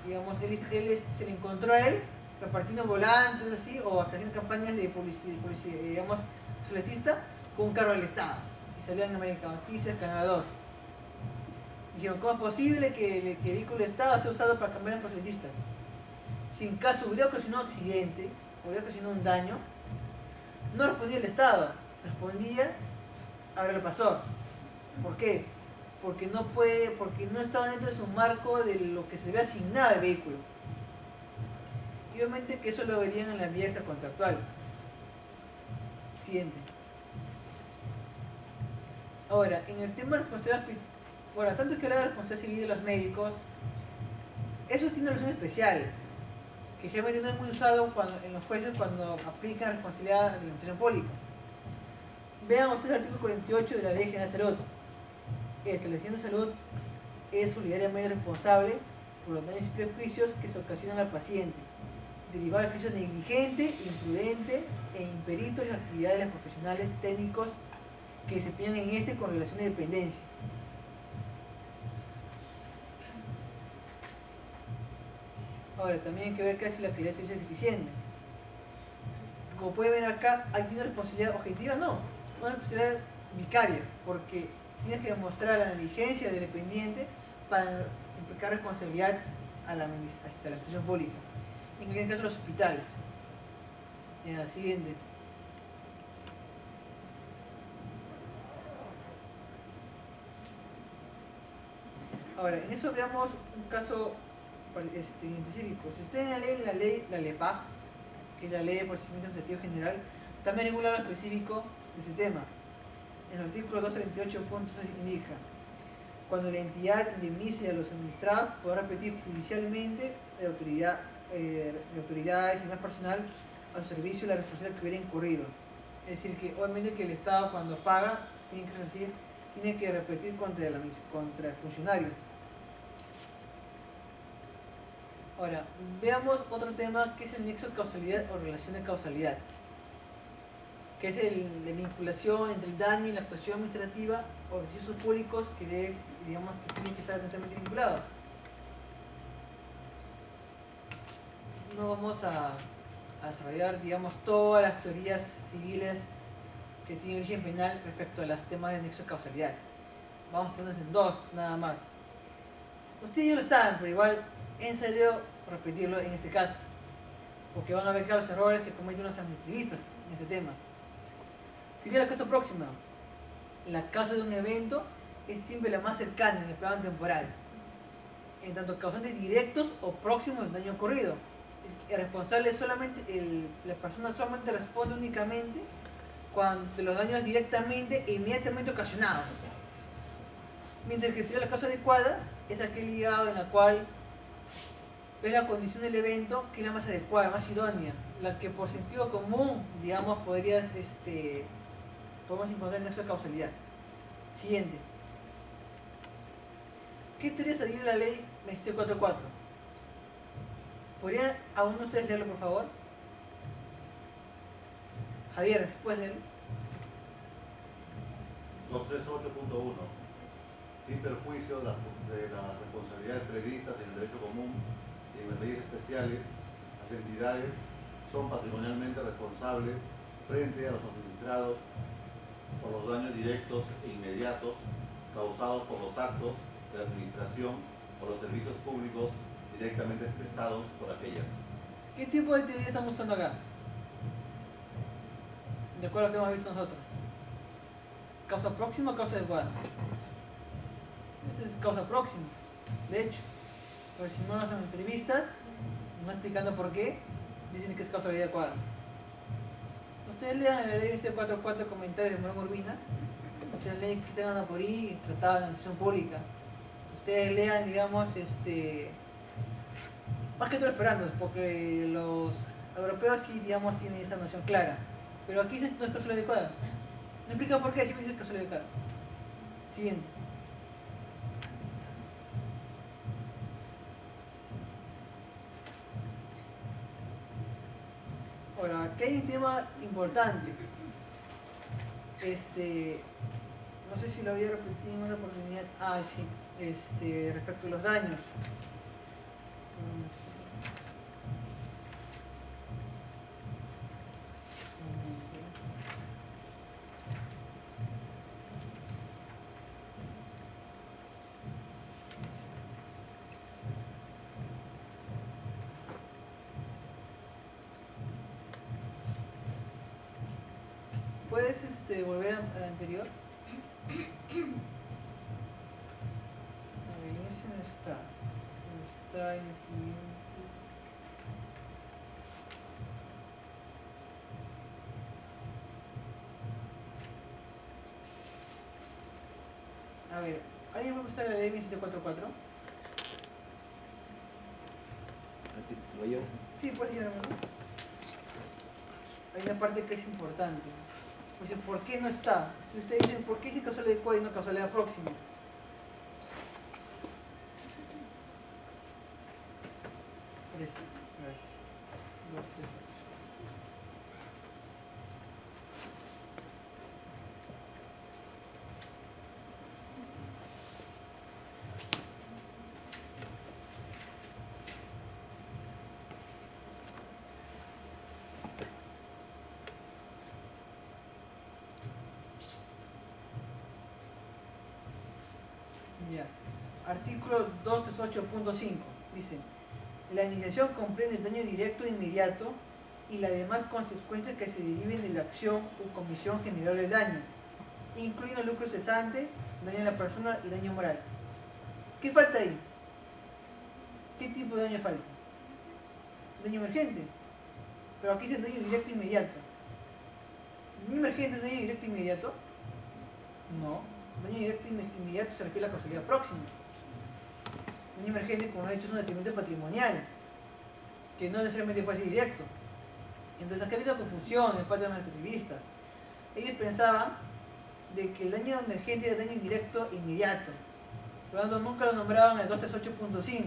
digamos, se le encontró a él repartiendo volantes así o haciendo campañas de publicidad, digamos, proselitista con un carro del Estado y salió en América Noticias, Canal 2. Dijeron, ¿cómo es posible que el vehículo de Estado sea usado para campañas proselitistas? Si en caso hubiera ocasionado un accidente, hubiera ocasionado un daño, no respondía el Estado, respondía Aurelio Pastor. ¿Por qué? Porque no estaba dentro de su marco de lo que se le había asignado al vehículo. Y obviamente que eso lo verían en la vía extracontractual. Siguiente. Ahora, en el tema de responsabilidad, bueno, tanto que hablar de responsabilidad civil de los médicos, eso tiene una relación especial, que generalmente no es muy usado en los jueces cuando aplican responsabilidad de la administración pública. Vean ustedes el artículo 48 de la Ley General de Salud. La Ley General de Salud es solidariamente responsable por los daños y perjuicios que se ocasionan al paciente, derivados del ejercicio negligente, imprudente e imperito en las actividades de los profesionales técnicos que desempeñan en este con relación de dependencia. Ahora, también hay que ver que si la calidad de servicio es eficiente. Como pueden ver acá, ¿hay una responsabilidad objetiva? No, una responsabilidad vicaria, porque tienes que demostrar la negligencia del dependiente para implicar responsabilidad a la administración pública. En el caso de los hospitales. Siguiente. Ahora, en eso veamos un caso específico. Si ustedes leen la LEPAG, que es la Ley de Procedimiento Administrativo General, también regula algo específico de ese tema. En el artículo 238.6 indica: cuando la entidad indemnice a los administrados, podrá repetir judicialmente de autoridades y más personal a su servicio la responsabilidad que hubiera incurrido. Es decir, que obviamente que el Estado, cuando paga, tiene que repetir contra el funcionario. Ahora, veamos otro tema que es el nexo de causalidad o relación de causalidad, que es la vinculación entre el daño y la actuación administrativa o servicios públicos que tienen que estar totalmente vinculados. No vamos a desarrollar, todas las teorías civiles que tienen origen penal respecto a los temas de nexo de causalidad. Vamos a tenernos en dos, nada más. Ustedes ya lo saben, pero igual es necesario repetirlo en este caso, porque van a ver los errores que cometen los administrativistas en este tema. Sería la causa próxima. La causa de un evento es siempre la más cercana en el plano temporal, en tanto causantes directos o próximos del daño ocurrido. El responsable la persona solamente responde únicamente cuando los daños directamente e inmediatamente ocasionados. Mientras que sería la causa adecuada es aquel ligado en la cual es la condición del evento que es la más adecuada, más idónea, la que por sentido común, podemos encontrar el nexo de causalidad. Siguiente. ¿Qué teoría se adhiere a la ley 2744? ¿Podrían aún ustedes leerlo, por favor? Javier, ¿puedes leerlo? 238.1. Sin perjuicio de las responsabilidades previstas en el derecho común y en las leyes especiales, las entidades son patrimonialmente responsables frente a los administrados por los daños directos e inmediatos causados por los actos de la administración o los servicios públicos directamente expresados por aquellas. ¿Qué tipo de teoría estamos usando acá? De acuerdo a lo que hemos visto nosotros. ¿Causa próxima o causa adecuada? Esa es causa próxima, de hecho. Pero si no las entrevistas, no explicando por qué, dicen que es causa adecuada. Ustedes lean la ley 744 comentarios de Morón Urbina. Ustedes leen Cristian Anaporí, Tratado de Administración Pública. Ustedes lean, más que todo esperando, porque los europeos sí, tienen esa noción clara. Pero aquí no es causa adecuada. No explica por qué, siempre dice causa adecuada. Siguiente. Ahora, aquí hay un tema importante. No sé si lo había repetido en una oportunidad. Ah, sí. Respecto a los daños. ¿Puedes volver al anterior? A ver, ese no está. Está en el siguiente. A ver, ¿alguien va a buscar la ley 2744? ¿Voy yo? Sí, puedes llamármelo. Hay una parte que es importante. Pues, ¿por qué no está? Si ustedes dicen, ¿por qué dice causalidad adecuada y no causalidad próxima? Gracias. artículo 238.5, dice: la indemnización comprende el daño directo e inmediato y las demás consecuencias que se deriven de la acción o comisión general del daño, incluyendo lucro cesante, daño a la persona y daño moral. ¿Qué falta ahí? ¿Qué tipo de daño falta? Daño emergente. Pero aquí dice daño directo e inmediato. ¿Daño emergente es daño directo e inmediato? No. Daño directo e inmediato se refiere a la causalidad próxima. Daño emergente, como he dicho, es un detrimento patrimonial, que no necesariamente puede ser directo. Entonces acá ha habido confusión en parte de los administrativistas. Ellos pensaban de que el daño emergente era daño indirecto e inmediato. Por lo tanto, nunca lo nombraban el 238.5.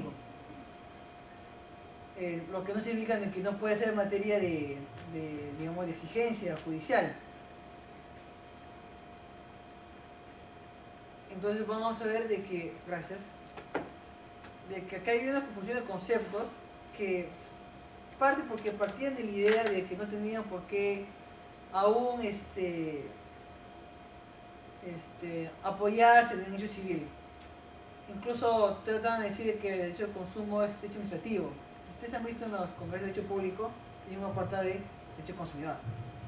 Lo que no significa que no puede ser materia digamos, de exigencia judicial. Entonces vamos a ver de que, gracias, de que acá hay una confusión de conceptos que parte porque partían de la idea de que no tenían por qué aún apoyarse en el derecho civil. Incluso tratan de decir que el derecho de consumo es derecho administrativo. Ustedes han visto en los congresos de derecho público, hay un apartado de derecho consumidor.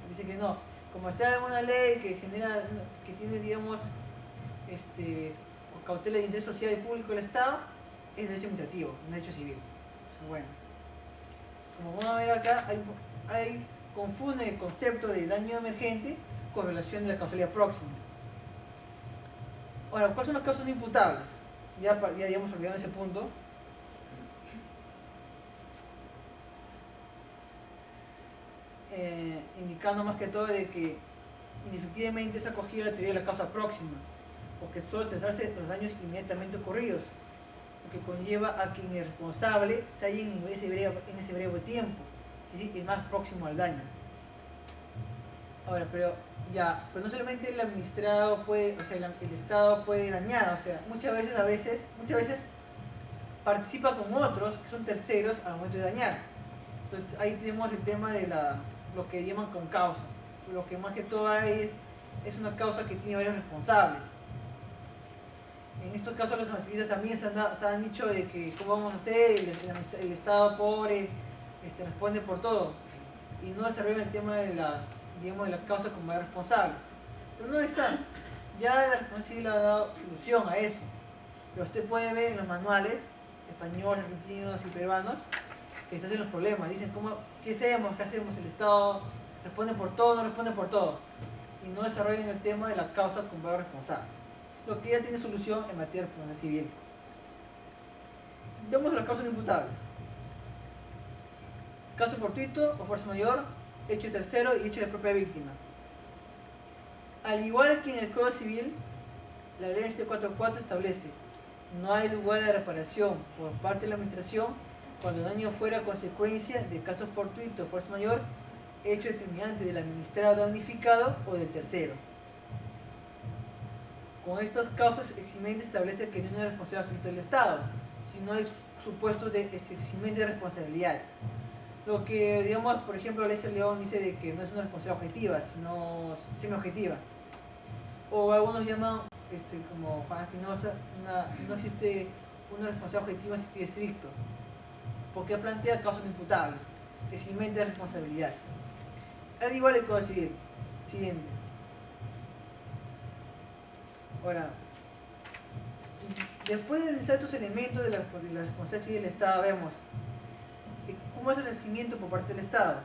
Dicen que no, como está en una ley que genera, que tiene, digamos, por cautela de interés social y público del Estado, es derecho administrativo, no derecho civil. Bueno, como vamos a ver acá, confunde el concepto de daño emergente con relación de la causalidad próxima. Ahora, ¿cuáles son las causas no imputables? Ya habíamos olvidado ese punto. Indicando más que todo de que inefectivamente es acogida la teoría de la causa próxima, porque suele cesarse los daños inmediatamente ocurridos, lo que conlleva a que el responsable se halle en ese breve tiempo, es decir, el más próximo al daño. Ahora, pero no solamente el administrado puede, o sea, el Estado puede dañar, o sea, muchas veces participa con otros que son terceros al momento de dañar. Entonces ahí tenemos el tema de lo que llaman con causa. Lo que más que todo hay es una causa que tiene varios responsables. En estos casos los administratistas también se han dicho de que cómo vamos a hacer, el Estado pobre responde por todo y no desarrollan el tema de la causa como varios responsables. Pero no está, ya la responsabilidad civil ha dado solución a eso. Pero usted puede ver en los manuales españoles, argentinos y peruanos que se hacen los problemas, dicen ¿qué hacemos? El Estado responde por todo, no responde por todo, y no desarrollan el tema de la causa con varios responsables, lo que ya tiene solución en materia de responsabilidad civil. Vemos las causas imputables: caso fortuito o fuerza mayor, hecho de tercero y hecho de la propia víctima. Al igual que en el Código Civil, la ley 744 establece: no hay lugar de reparación por parte de la administración cuando el daño fuera consecuencia de caso fortuito o fuerza mayor, hecho determinante del administrado damnificado o del tercero. Con estas causas eximentes establece que no es una responsabilidad absoluta del Estado, sino hay supuestos de eximente de responsabilidad. Lo que, digamos, por ejemplo, la ley León dice de que no es una responsabilidad objetiva, sino semi-objetiva. O algunos llaman, como Juan Espinosa, no existe una responsabilidad objetiva en sentido estricto, porque plantea causas no imputables, eximente de responsabilidad. Al igual el Código Civil. Siguiente. Ahora, después de analizar estos elementos de la responsabilidad civil del Estado, vemos cómo es el nacimiento por parte del Estado.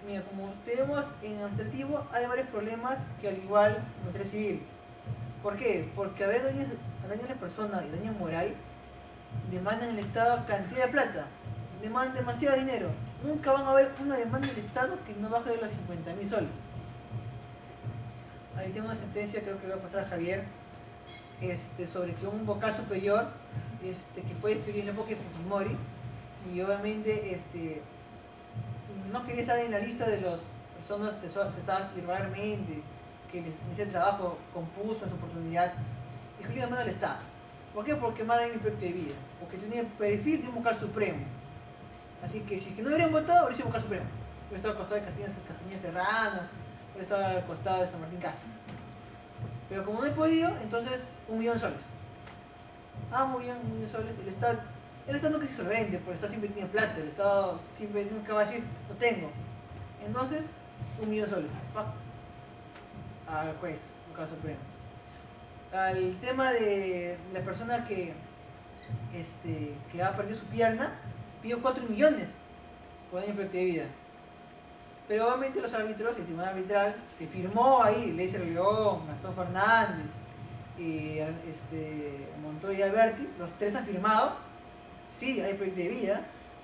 Mira, como tenemos en el administrativo, hay varios problemas que al igual en materia civil. ¿Por qué? Porque a ver, daño a la persona y daño moral demandan el Estado cantidad de plata, demandan demasiado dinero. Nunca van a haber una demanda del Estado que no baje de los 50.000 soles. Ahí tengo una sentencia, creo que le va a pasar a Javier, sobre que un vocal superior que fue despedido en la época de Fujimori, y obviamente no quería estar en la lista de las personas cesadas irregularmente, que les inició el trabajo, compuso en su oportunidad, dijo: yo demando al Estado. ¿Por qué? Porque más de mi proyecto de vida, porque tenía el perfil de un vocal supremo. Así que si es que no hubieran votado, hubiera sido vocal supremo. Hubiera estado al costado de Castañeda Serrano, hubiera estado al costado de San Martín Castro. Pero como no he podido, entonces 1.000.000 de soles. Muy bien, 1.000.000 de soles. El Estado nunca se solvente, porque el Estado siempre tiene plata, el Estado siempre nunca va a decir, no tengo. Entonces, 1.000.000 de soles. Al juez, un caso supremo. Al tema de la persona que ha perdido su pierna, pidió 4 millones por daño de vida. Pero obviamente los árbitros, el tribunal arbitral que firmó ahí, Leiser León, Gastón Fernández, Montoya y Alberti, los tres han firmado, sí hay proyecto de vida,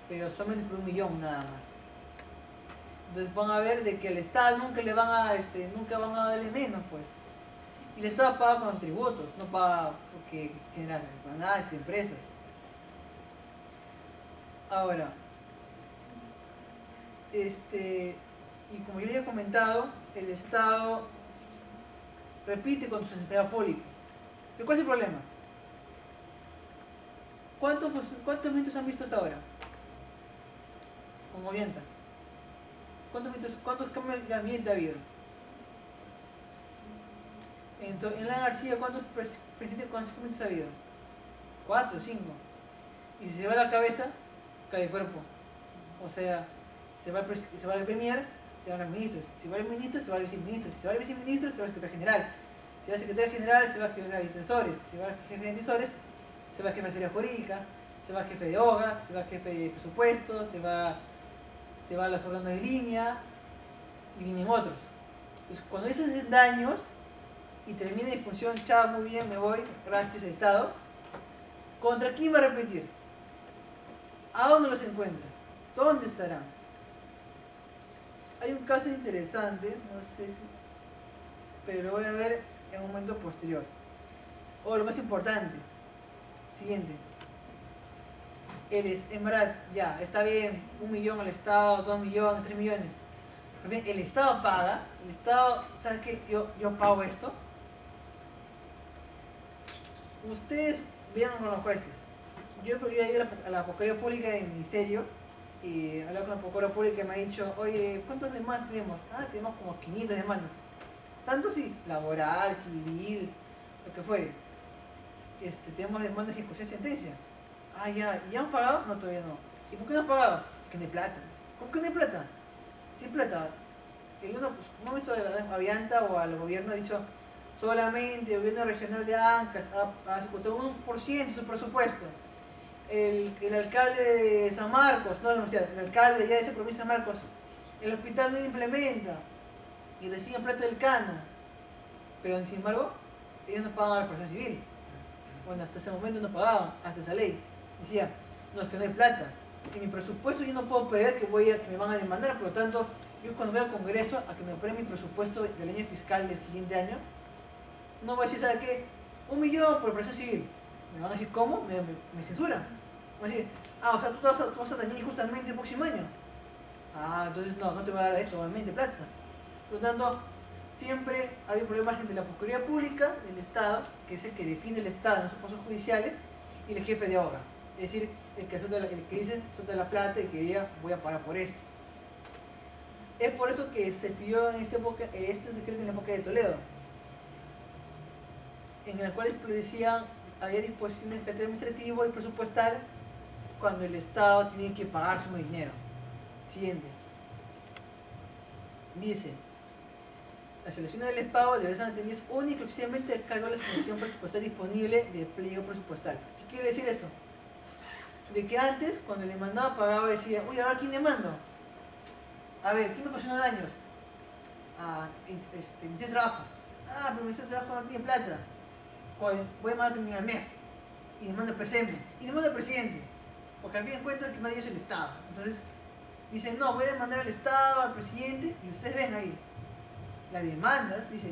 pero solamente por 1 millón nada más. Entonces van a ver de que al Estado nunca van a darle menos, pues. Y el Estado paga con los tributos, no paga porque generan empanadas y empresas. Ahora, y como yo ya he comentado, el Estado repite con sus empleados públicos. ¿Pero cuál es el problema? ¿Cuántos minutos han visto hasta ahora? Con Ollanta. ¿Cuántos cambios de ambiente ha habido? En la García, ¿cuántos minutos ha habido? 4, 5. Y si se va la cabeza, cae el cuerpo. O sea, se va el premier, se van los ministros. Si va el ministro, se va el viceministro. Si se va el viceministro, se va el secretario general. Si va el secretario general, se va el jefe de intensores. Si va el jefe de intensores, se va el jefe de seguridad jurídica. Se va el jefe de OGA, se va el jefe de presupuesto, se va a los órganos de línea y vienen otros. Entonces, cuando esos hacen daños y termina en función, chao, muy bien, me voy, gracias al Estado, ¿contra quién va a repetir? ¿A dónde los encuentras? ¿Dónde estarán? Hay un caso interesante, no sé, pero lo voy a ver en un momento posterior. O lo más importante, siguiente. En verdad, ya, está bien, 1 millón al Estado, 2 millones, 3 millones. Pero bien, el Estado paga, el Estado, ¿sabes qué? Yo pago esto. Ustedes vean con los jueces. Yo he ido a la Procuraduría Pública del Ministerio y hablar con la Procuraduría Pública y me ha dicho, oye, ¿cuántas demandas tenemos? Tenemos como 500 demandas. Tanto sí, laboral, civil, lo que fuere. Tenemos demandas y ejecución de sentencia. ¿Ya han pagado? No, todavía no. ¿Y por qué no han pagado? Porque no hay plata. ¿Por qué no hay plata? Sin plata. Un momento a Avianta o al gobierno ha dicho, solamente el gobierno regional de Ancash ha ejecutado 1% de su presupuesto. El alcalde de San Marcos, no, el alcalde ya de esa provincia de San Marcos, el hospital no lo implementa y reciben plata del canon. Pero sin embargo, ellos no pagan a la persona civil. Bueno, hasta ese momento no pagaban, hasta esa ley. Decía, no, es que no hay plata. En mi presupuesto yo no puedo prever que me van a demandar, por lo tanto, yo cuando voy al Congreso a que me apruebe mi presupuesto del año fiscal del siguiente año, no voy a decir, ¿sabe qué? 1 millón por presión civil. Me van a decir, ¿cómo? Me censuran. Me van a decir, o sea, tú vas a dañar justamente el próximo año. Entonces no te voy a dar eso, obviamente, plata. Por lo tanto, siempre hay problemas entre la Procuraduría Pública del Estado, que es el que defiende el Estado en los procesos judiciales, y el jefe de OGA. Es decir, el que dice, suelta la plata y que diga, voy a pagar por esto. Es por eso que se pidió en este decreto en la época de Toledo, en el cual decía, había disposición de carácter administrativo y presupuestal cuando el Estado tiene que pagar su dinero. Siguiente. Dice, las soluciones del pago deberán ser atendidas única y exclusivamente al cargo de la asignación presupuestal disponible de pliego presupuestal. ¿Qué quiere decir eso? De que antes, cuando el demandado pagaba, decía, oye, ¿ahora quién demando? A ver, ¿quién me ocasionó daños? El Ministerio de Trabajo. Pero el Ministerio de Trabajo no tiene plata. Voy a mandar al MEF. Y demanda al PCM. Y demanda al presidente. Porque al fin de cuentas el que manda es el Estado. Entonces, dicen, no, voy a demandar al Estado, al presidente, y ustedes ven ahí. Las demandas, dice,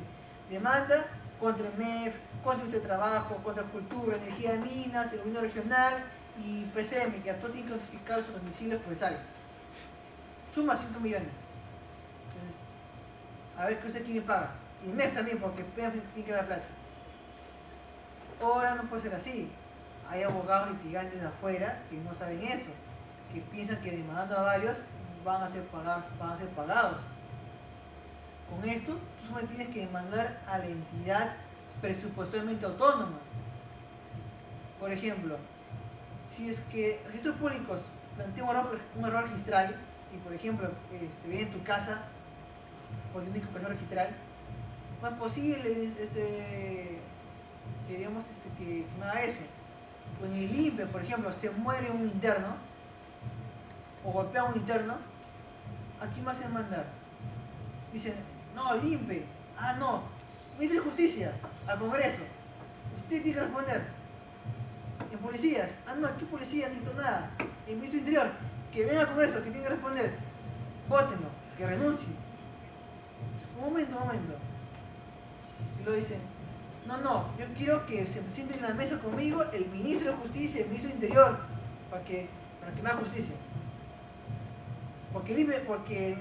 demanda contra el MEF, contra el Ministerio de Trabajo, contra Cultura, Energía, Minas, el gobierno regional y PCM, que a todos tienen que notificar sus domicilios procesales. Suma 5 millones. Entonces, a ver que usted quién paga. Y el MEF también, porque tiene que dar la plata. Ahora no puede ser así. Hay abogados litigantes de afuera que no saben eso, que piensan que demandando a varios van a ser pagados. Con esto, tú solo tienes que demandar a la entidad presupuestalmente autónoma. Por ejemplo, si es que registros públicos plantea un error registral y por ejemplo viene en tu casa por el único error registral, no es posible que digamos que me haga eso. O en el INPE, por ejemplo, se muere un interno o golpea a un interno, ¿a quién más se va a mandar? Dicen, no, el INPE, no, Ministro de Justicia, al Congreso, usted tiene que responder. En policías, no, aquí policía no necesito nada. El Ministro de Interior, que venga al Congreso, que tiene que responder, vótenlo, que renuncie. Un momento. Y lo dicen, no, yo quiero que se sienten en la mesa conmigo el Ministro de Justicia y el Ministro de Interior, para que me haga justicia. Porque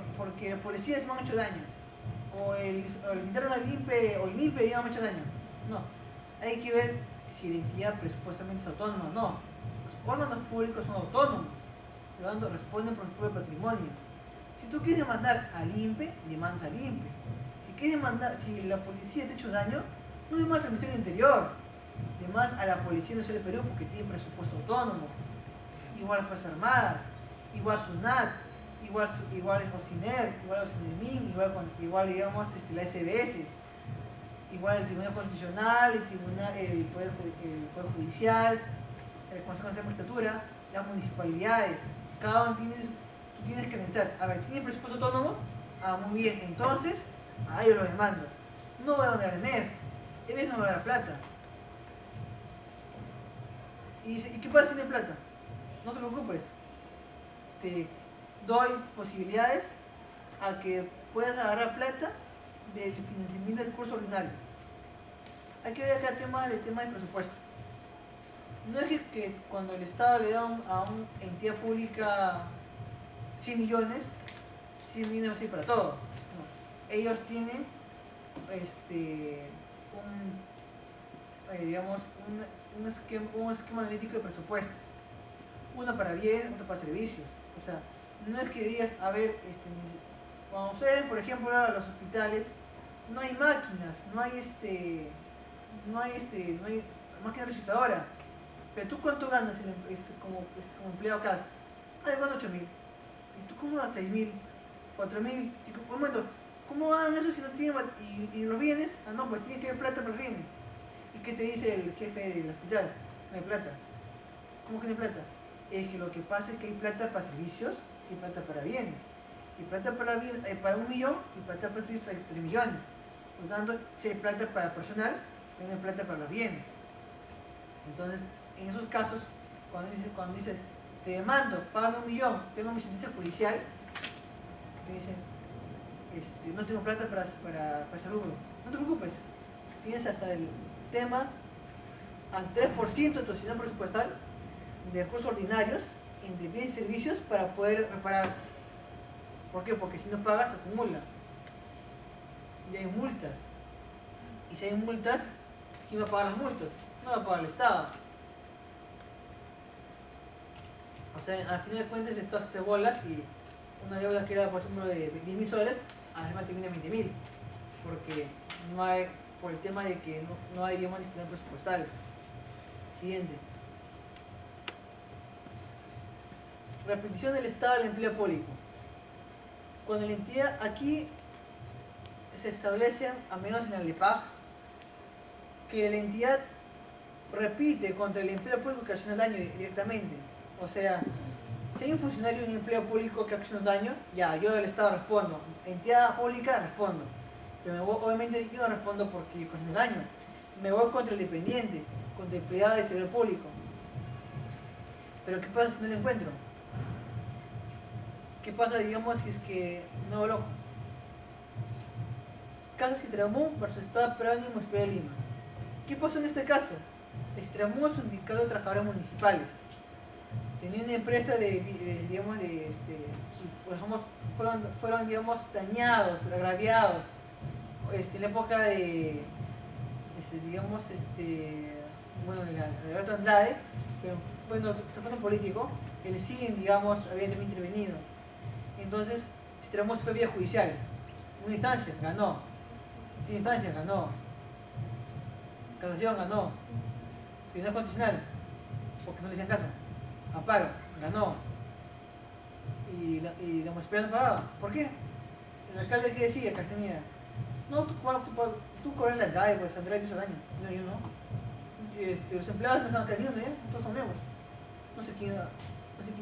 los policías me han hecho daño. O el interno del INPE, o el INPE me ha hecho daño. No, hay que ver si la entidad presupuestamente es autónoma o no. Los órganos públicos son autónomos, por lo tanto responden por su propio patrimonio. Si tú quieres demandar al INPE, demandas al INPE. Si la policía te ha hecho daño, no demandas al Ministerio del Interior, demandas a la Policía Nacional del Perú porque tiene presupuesto autónomo. Igual Fuerzas Armadas, igual SUNAT, igual OCINER, igual OCINEMIN, igual digamos la SBS, igual el Tribunal Constitucional, el Poder Judicial, el Consejo de Magistratura, las municipalidades. Cada uno tú tienes que analizar, a ver, ¿tiene presupuesto autónomo? Muy bien, entonces a ellos lo demando. No voy a mandar al MEF, el MEF no me va a dar plata. ¿Y qué pasa si no hay plata? No te preocupes, te doy posibilidades a que puedas agarrar plata del financiamiento del curso ordinario. Hay que ver acá el tema de presupuesto. No es que cuando el Estado le da a una entidad pública 100 millones va a ser para todo. No. Ellos tienen un esquema analítico de presupuestos. Uno para bienes, otro para servicios. O sea, no es que digas, a ver, cuando ustedes, por ejemplo, a los hospitales, no hay máquinas, no hay máquina registradora. Pero tú cuánto ganas como empleado acá? Yo gano 8.000. ¿Y tú cómo ganas 6.000? 4.000. Un momento, ¿cómo ganan eso si no tienen y los bienes? No, pues tienen que haber plata para los bienes. ¿Y qué te dice el jefe del hospital? No hay plata. ¿Cómo que no hay plata? Es que lo que pasa es que hay plata para servicios y plata para bienes. Y plata para 1 millón y plata para servicios hay 3 millones. Por lo tanto, si hay plata para personal, no hay plata para los bienes. Entonces, en esos casos, cuando dices, te demando, págame 1 millón, tengo mi sentencia judicial, te dicen, no tengo plata para ese rubro. No te preocupes, tienes hasta el tema, al 3% de tu asignación presupuestal de recursos ordinarios entre bienes y servicios para poder reparar. ¿Por qué? Porque si no pagas, se acumula. Y hay multas. Y si hay multas, ¿quién va a pagar las multas? No va a pagar el Estado. O sea, al final de cuentas el Estado se hace bolas y una deuda que era, por ejemplo, de 10.000 soles, además termina en 20.000. Porque no hay, por el tema de que no hay, digamos, disciplina presupuestal. Siguiente. Repetición del Estado al empleo público. Cuando la entidad, aquí se establece, a menos en la LEPAG, que la entidad repite contra el empleo público que acciona daño directamente. O sea, si hay un funcionario en un empleo público que acciona daño, ya, yo del Estado respondo. Entidad pública respondo. Pero obviamente yo no respondo porque ocasiona daño. Me voy contra el dependiente, contra el empleado del servidor público. Pero ¿qué pasa si no lo encuentro? ¿Qué pasa, digamos, si es que me hago loco? Caso Citramú versus Estado Peruano y Municipalidad de Lima. ¿Qué pasó en este caso? Citramú es un sindicato de trabajadores municipales. Tenía una empresa fueron digamos, dañados, agraviados. En la época de, de Alberto Andrade, pero bueno, fue un político, el CIN, digamos, había también intervenido. Entonces, Citramú fue vía judicial. Una instancia, ganó. Sin instancia, ganó. Casación ganó. Tribunal Constitucional, porque no le hacían caso. Amparo, ganó. Y la municipalidad no pagaba. ¿Por qué? El alcalde que decía, Castañeda, no, tú cobras la DRAE, pues la DRAE te hizo daño. No, yo no. Los empleados no estaban cayendo, ¿eh? Todos son nuevos. No sé quién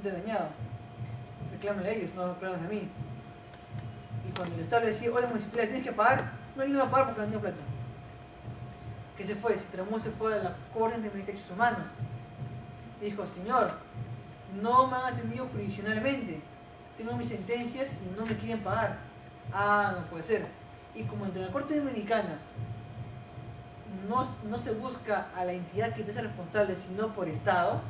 te ha dañado. Reclámenle a ellos, no reclamen a mí. Y cuando el Estado le decía, oye, municipalidad, tienes que pagar, no, yo no iba a pagar porque no tenía plata. ¿Qué se fue? Tramón se fue a la Corte Interamericana de Derechos Humanos. Dijo, señor, no me han atendido jurisdiccionalmente. Tengo mis sentencias y no me quieren pagar. Ah, no puede ser. Y como en la Corte Dominicana no se busca a la entidad que te hace responsable, sino por Estado,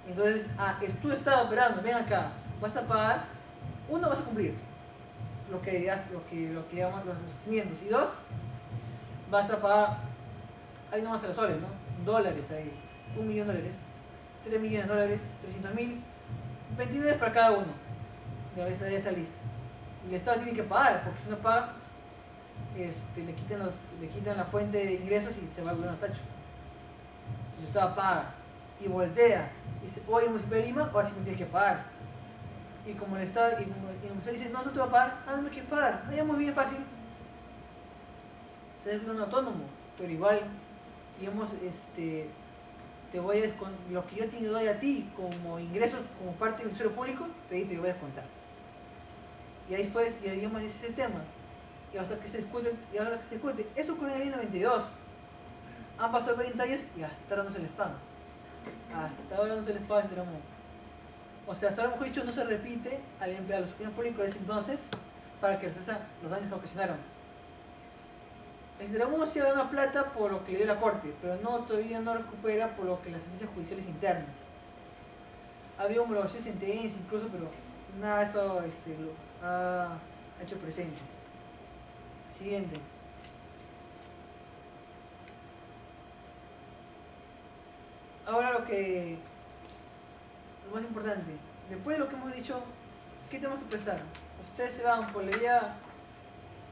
entonces, es tu Estado operando, ven acá, vas a pagar, uno, vas a cumplir lo que llaman los cimientos, y dos, vas a pagar, ahí no vas a los soles, ¿no? Dólares ahí, $1 millón, $3 millones, 300.000, 29 para cada uno de esa lista. Y el Estado tiene que pagar, porque si no paga, le quitan la fuente de ingresos y se va a volver un tacho. El Estado paga y voltea y dice, oye, Municipalidad de Lima, ahora sí me tienes que pagar. Y como el Estado, y la Municipalidad dice, no te va a pagar, no me quieres pagar, ya muy bien fácil. Se debe un autónomo, pero igual, digamos, te voy a lo que yo te doy a ti como ingresos, como parte del usuario público, te voy a descontar. Y ahí fue, y digamos, ese es el tema. Y hasta que se discute, eso ocurrió en el año 92. Han pasado 20 años y hasta ahora no se les paga. Hasta ahora no se les paga el Tramón. O sea, hasta ahora, mejor dicho, no se repite a los funcionarios públicos de ese entonces para que expresan los daños que ocasionaron. El Tramón sí ha ganado plata por lo que le dio la corte, pero todavía no recupera por lo que las sentencias judiciales internas. Había homologación de sentencia incluso, pero nada de eso lo ha hecho presente. Siguiente. Ahora lo más importante, después de lo que hemos dicho, ¿qué tenemos que pensar? Ustedes se van por la vía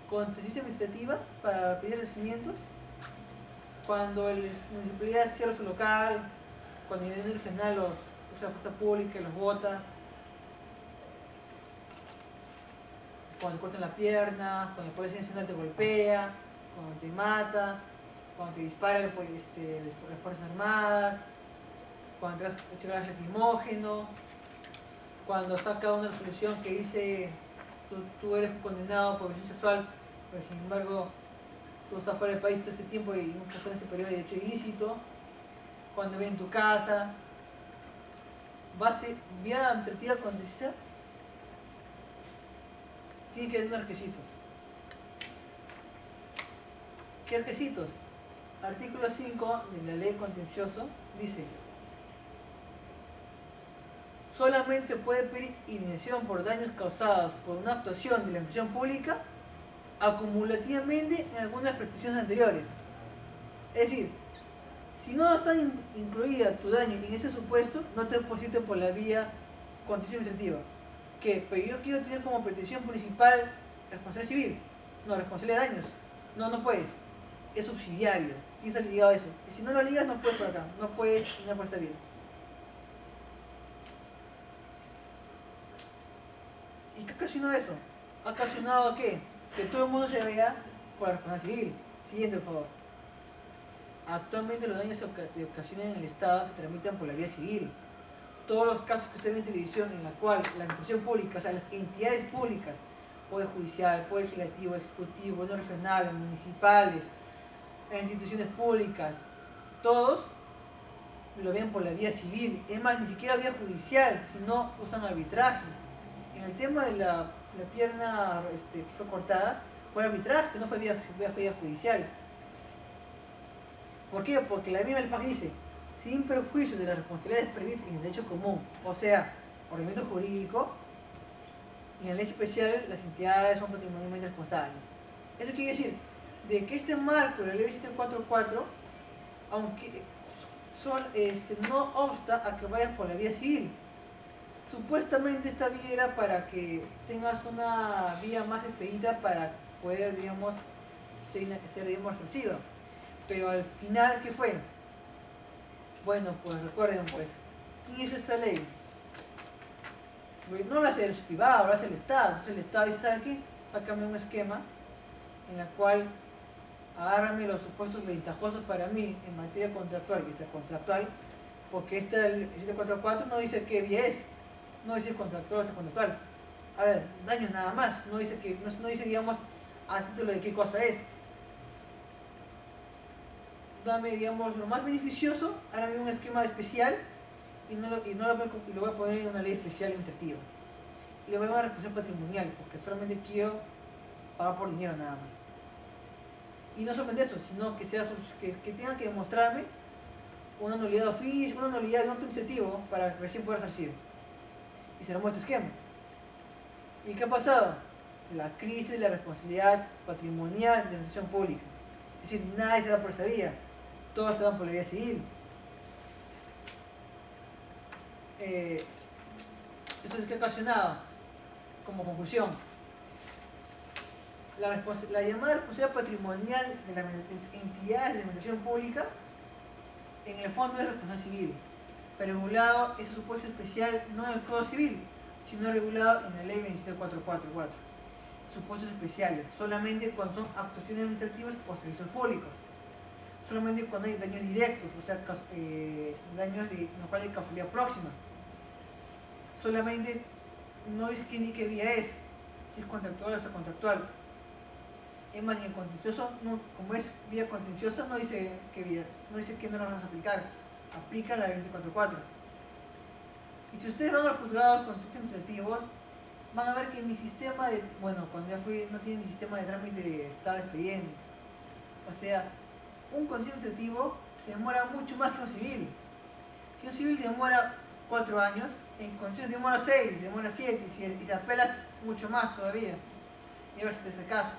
contenciosa administrativa para pedir vencimientos. Cuando la municipalidad cierra su local, cuando el nivel regional usa la fuerza pública, los bota, cuando te cortan la pierna, cuando la Policía Nacional te golpea, cuando te mata, cuando te dispara las Fuerzas Armadas, cuando te vas a echar gas lacrimógeno, cuando saca una resolución que dice tú eres condenado por violación sexual, pero sin embargo tú estás fuera del país todo este tiempo y nunca fue en ese periodo de hecho ilícito, cuando ven tu casa, vía administrativa contenciosa, tiene que tener unos requisitos. ¿Qué requisitos? Artículo 5 de la ley contencioso dice: solamente se puede pedir indemnización por daños causados por una actuación de la administración pública acumulativamente en algunas prestaciones anteriores. Es decir, si no está incluida tu daño en ese supuesto, no te depositen por la vía contenciosa administrativa. ¿Qué? Pero yo quiero tener como pretensión principal responsabilidad civil. No, responsabilidad de daños. No puedes. Es subsidiario. Tienes que estar ligado a eso. Y si no lo ligas, no puedes por acá. No puedes ir por esta vía. ¿Y qué ha ocasionado eso? ¿Ha ocasionado qué? Que todo el mundo se vea por la responsabilidad civil. Siguiente, por favor. Actualmente los daños que ocasionan en el Estado se tramitan por la vía civil. Todos los casos que usted ve en televisión en la cual la administración pública, o sea, las entidades públicas, poder judicial, poder legislativo, ejecutivo, gobierno regional, municipales, las instituciones públicas, todos lo ven por la vía civil. Es más, ni siquiera vía judicial, sino usan arbitraje. En el tema de la pierna que fue cortada, fue arbitraje, no fue vía judicial. ¿Por qué? Porque la misma del PAC dice, sin perjuicio de las responsabilidades previstas en el derecho común, o sea, ordenamiento jurídico, y en la ley especial las entidades son patrimonialmente responsables. Eso quiere decir de que este marco de la ley 744, aunque no obsta a que vayas por la vía civil. Supuestamente esta vía era para que tengas una vía más expedita para poder, digamos, ser resarcido. Pero al final, ¿qué fue? Bueno, pues recuerden, pues, ¿quién hizo esta ley? Pues no lo hace el privado, lo hace el Estado. Entonces el Estado dice, ¿sabe qué? Sácame un esquema en el cual agárrame los supuestos ventajosos para mí en materia contractual y extracontractual, porque el 744 no dice qué vía es, no dice contractual o extracontractual. A ver, daños nada más, no dice, no dice, digamos, a título de qué cosa es. Dame, digamos, lo más beneficioso, ahora mismo un esquema especial y lo voy a poner en una ley especial administrativa. Y le voy a dar responsabilidad patrimonial, porque solamente quiero pagar por dinero nada más. Y no solamente eso, sino que tengan que demostrarme una nulidad de oficio, una nulidad de un acto administrativo para recién poder resarcir. Y se lo muestra este esquema. ¿Y qué ha pasado? La crisis de la responsabilidad patrimonial de la administración pública. Es decir, nadie se va por esa vía, todos se van por la vía civil. Entonces, ¿qué ha ocasionado? Como conclusión, la llamada responsabilidad patrimonial de las entidades de administración pública, en el fondo es responsabilidad civil, pero regulado ese supuesto especial no en el Código Civil, sino regulado en la Ley 27444. Supuestos especiales, solamente cuando son actuaciones administrativas o servicios públicos, solamente cuando hay daños directos, o sea, daños en los cuales hay causalidad próxima. Solamente no dice ni qué vía es, si es contractual o extracontractual. Es más, en el contencioso, como es vía contenciosa, no dice qué vía, no dice qué normas vamos a aplicar. Aplica la 244. Y si ustedes van a los juzgados contenciosos administrativos, van a ver que mi sistema de, bueno, cuando ya fui, no tiene ni sistema de trámite de estado de expedientes. O sea, un contencioso administrativo se demora mucho más que un civil. Si un civil demora 4 años, en contencioso demora 6, demora 7, y se apela mucho más todavía. Y a ver si te es el caso.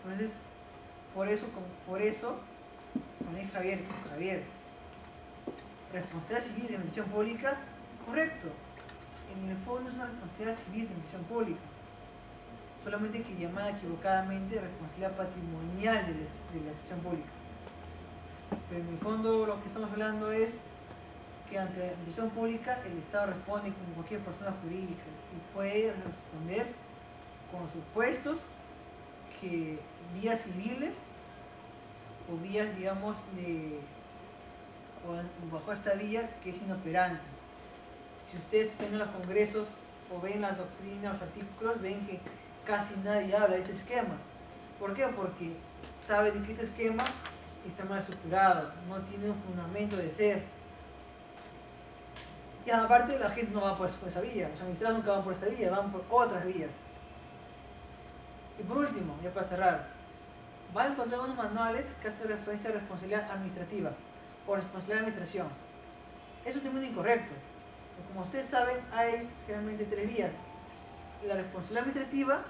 Entonces, por eso, con Javier, responsabilidad civil de administración pública, correcto. En el fondo es una responsabilidad civil de administración pública. Solamente que llamada equivocadamente responsabilidad patrimonial de la administración pública. Pero en el fondo lo que estamos hablando es que ante la administración pública el Estado responde como cualquier persona jurídica y puede responder con supuestos que vías civiles o vías, digamos, o bajo esta vía que es inoperante. Si ustedes ven en los congresos o ven las doctrinas, los artículos, ven que casi nadie habla de este esquema. ¿Por qué? Porque saben que este esquema está mal estructurado, no tiene un fundamento de ser. Y aparte la gente no va por esa vía, los administrados nunca van por esta vía, van por otras vías. Y por último, ya para cerrar, van a encontrar unos manuales que hacen referencia a responsabilidad administrativa o responsabilidad de administración. Es un término incorrecto. Como ustedes saben, hay generalmente 3 vías. La responsabilidad administrativa,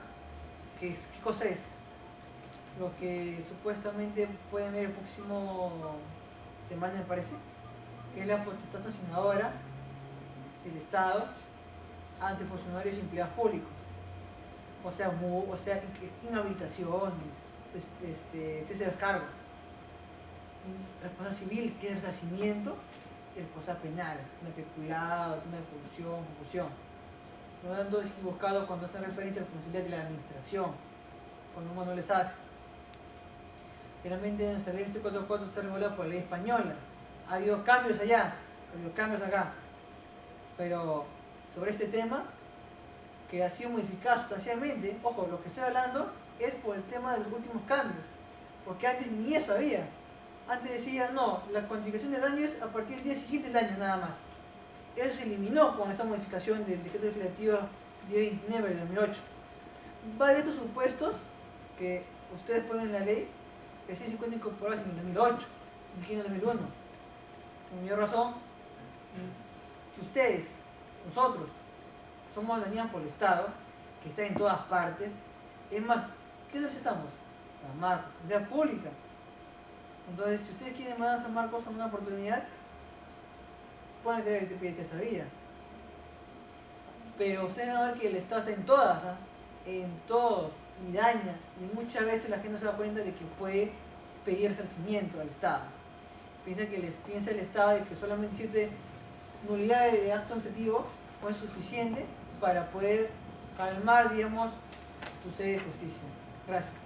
¿qué cosa es? Lo que supuestamente pueden ver el próximo semana, me parece, que es la potestad sancionadora del Estado ante funcionarios y empleados públicos. O sea, inhabilitaciones, cese de cargos. Responsabilidad civil, que es resarcimiento, y responsabilidad penal, tema de peculado, tema de corrupción, confusión. Por lo tanto, es equivocado cuando hace referencia a la responsabilidad de la administración, cuando uno no les hace. Generalmente nuestra ley 744 está regulada por la ley española. Ha habido cambios allá, ha habido cambios acá. Pero sobre este tema, que ha sido modificado sustancialmente, ojo, lo que estoy hablando es por el tema de los últimos cambios, porque antes ni eso había. Antes decía, no, la cuantificación de daños a partir del día siguiente del daño nada más. Eso se eliminó con esta modificación del decreto legislativo 1029 del 2008. Varios de estos supuestos que ustedes ponen en la ley, que sí se encuentran incorporados en el 2008, en el 2001. Por mi razón, si ustedes, nosotros, somos dañados por el Estado, que está en todas partes, es más, ¿qué necesitamos? San Marcos, universidad pública. Entonces, si ustedes quieren mandar a San Marcos a una oportunidad, pueden tener que pedir esa vía. Pero ustedes van a ver que el Estado está en todas, ¿eh? En todos, y daña. Y muchas veces la gente no se da cuenta de que puede pedir resarcimiento al Estado. Piensa el Estado de que solamente 7 nulidades de acto administrativo no es suficiente para poder calmar, digamos, tu sede de justicia. Gracias.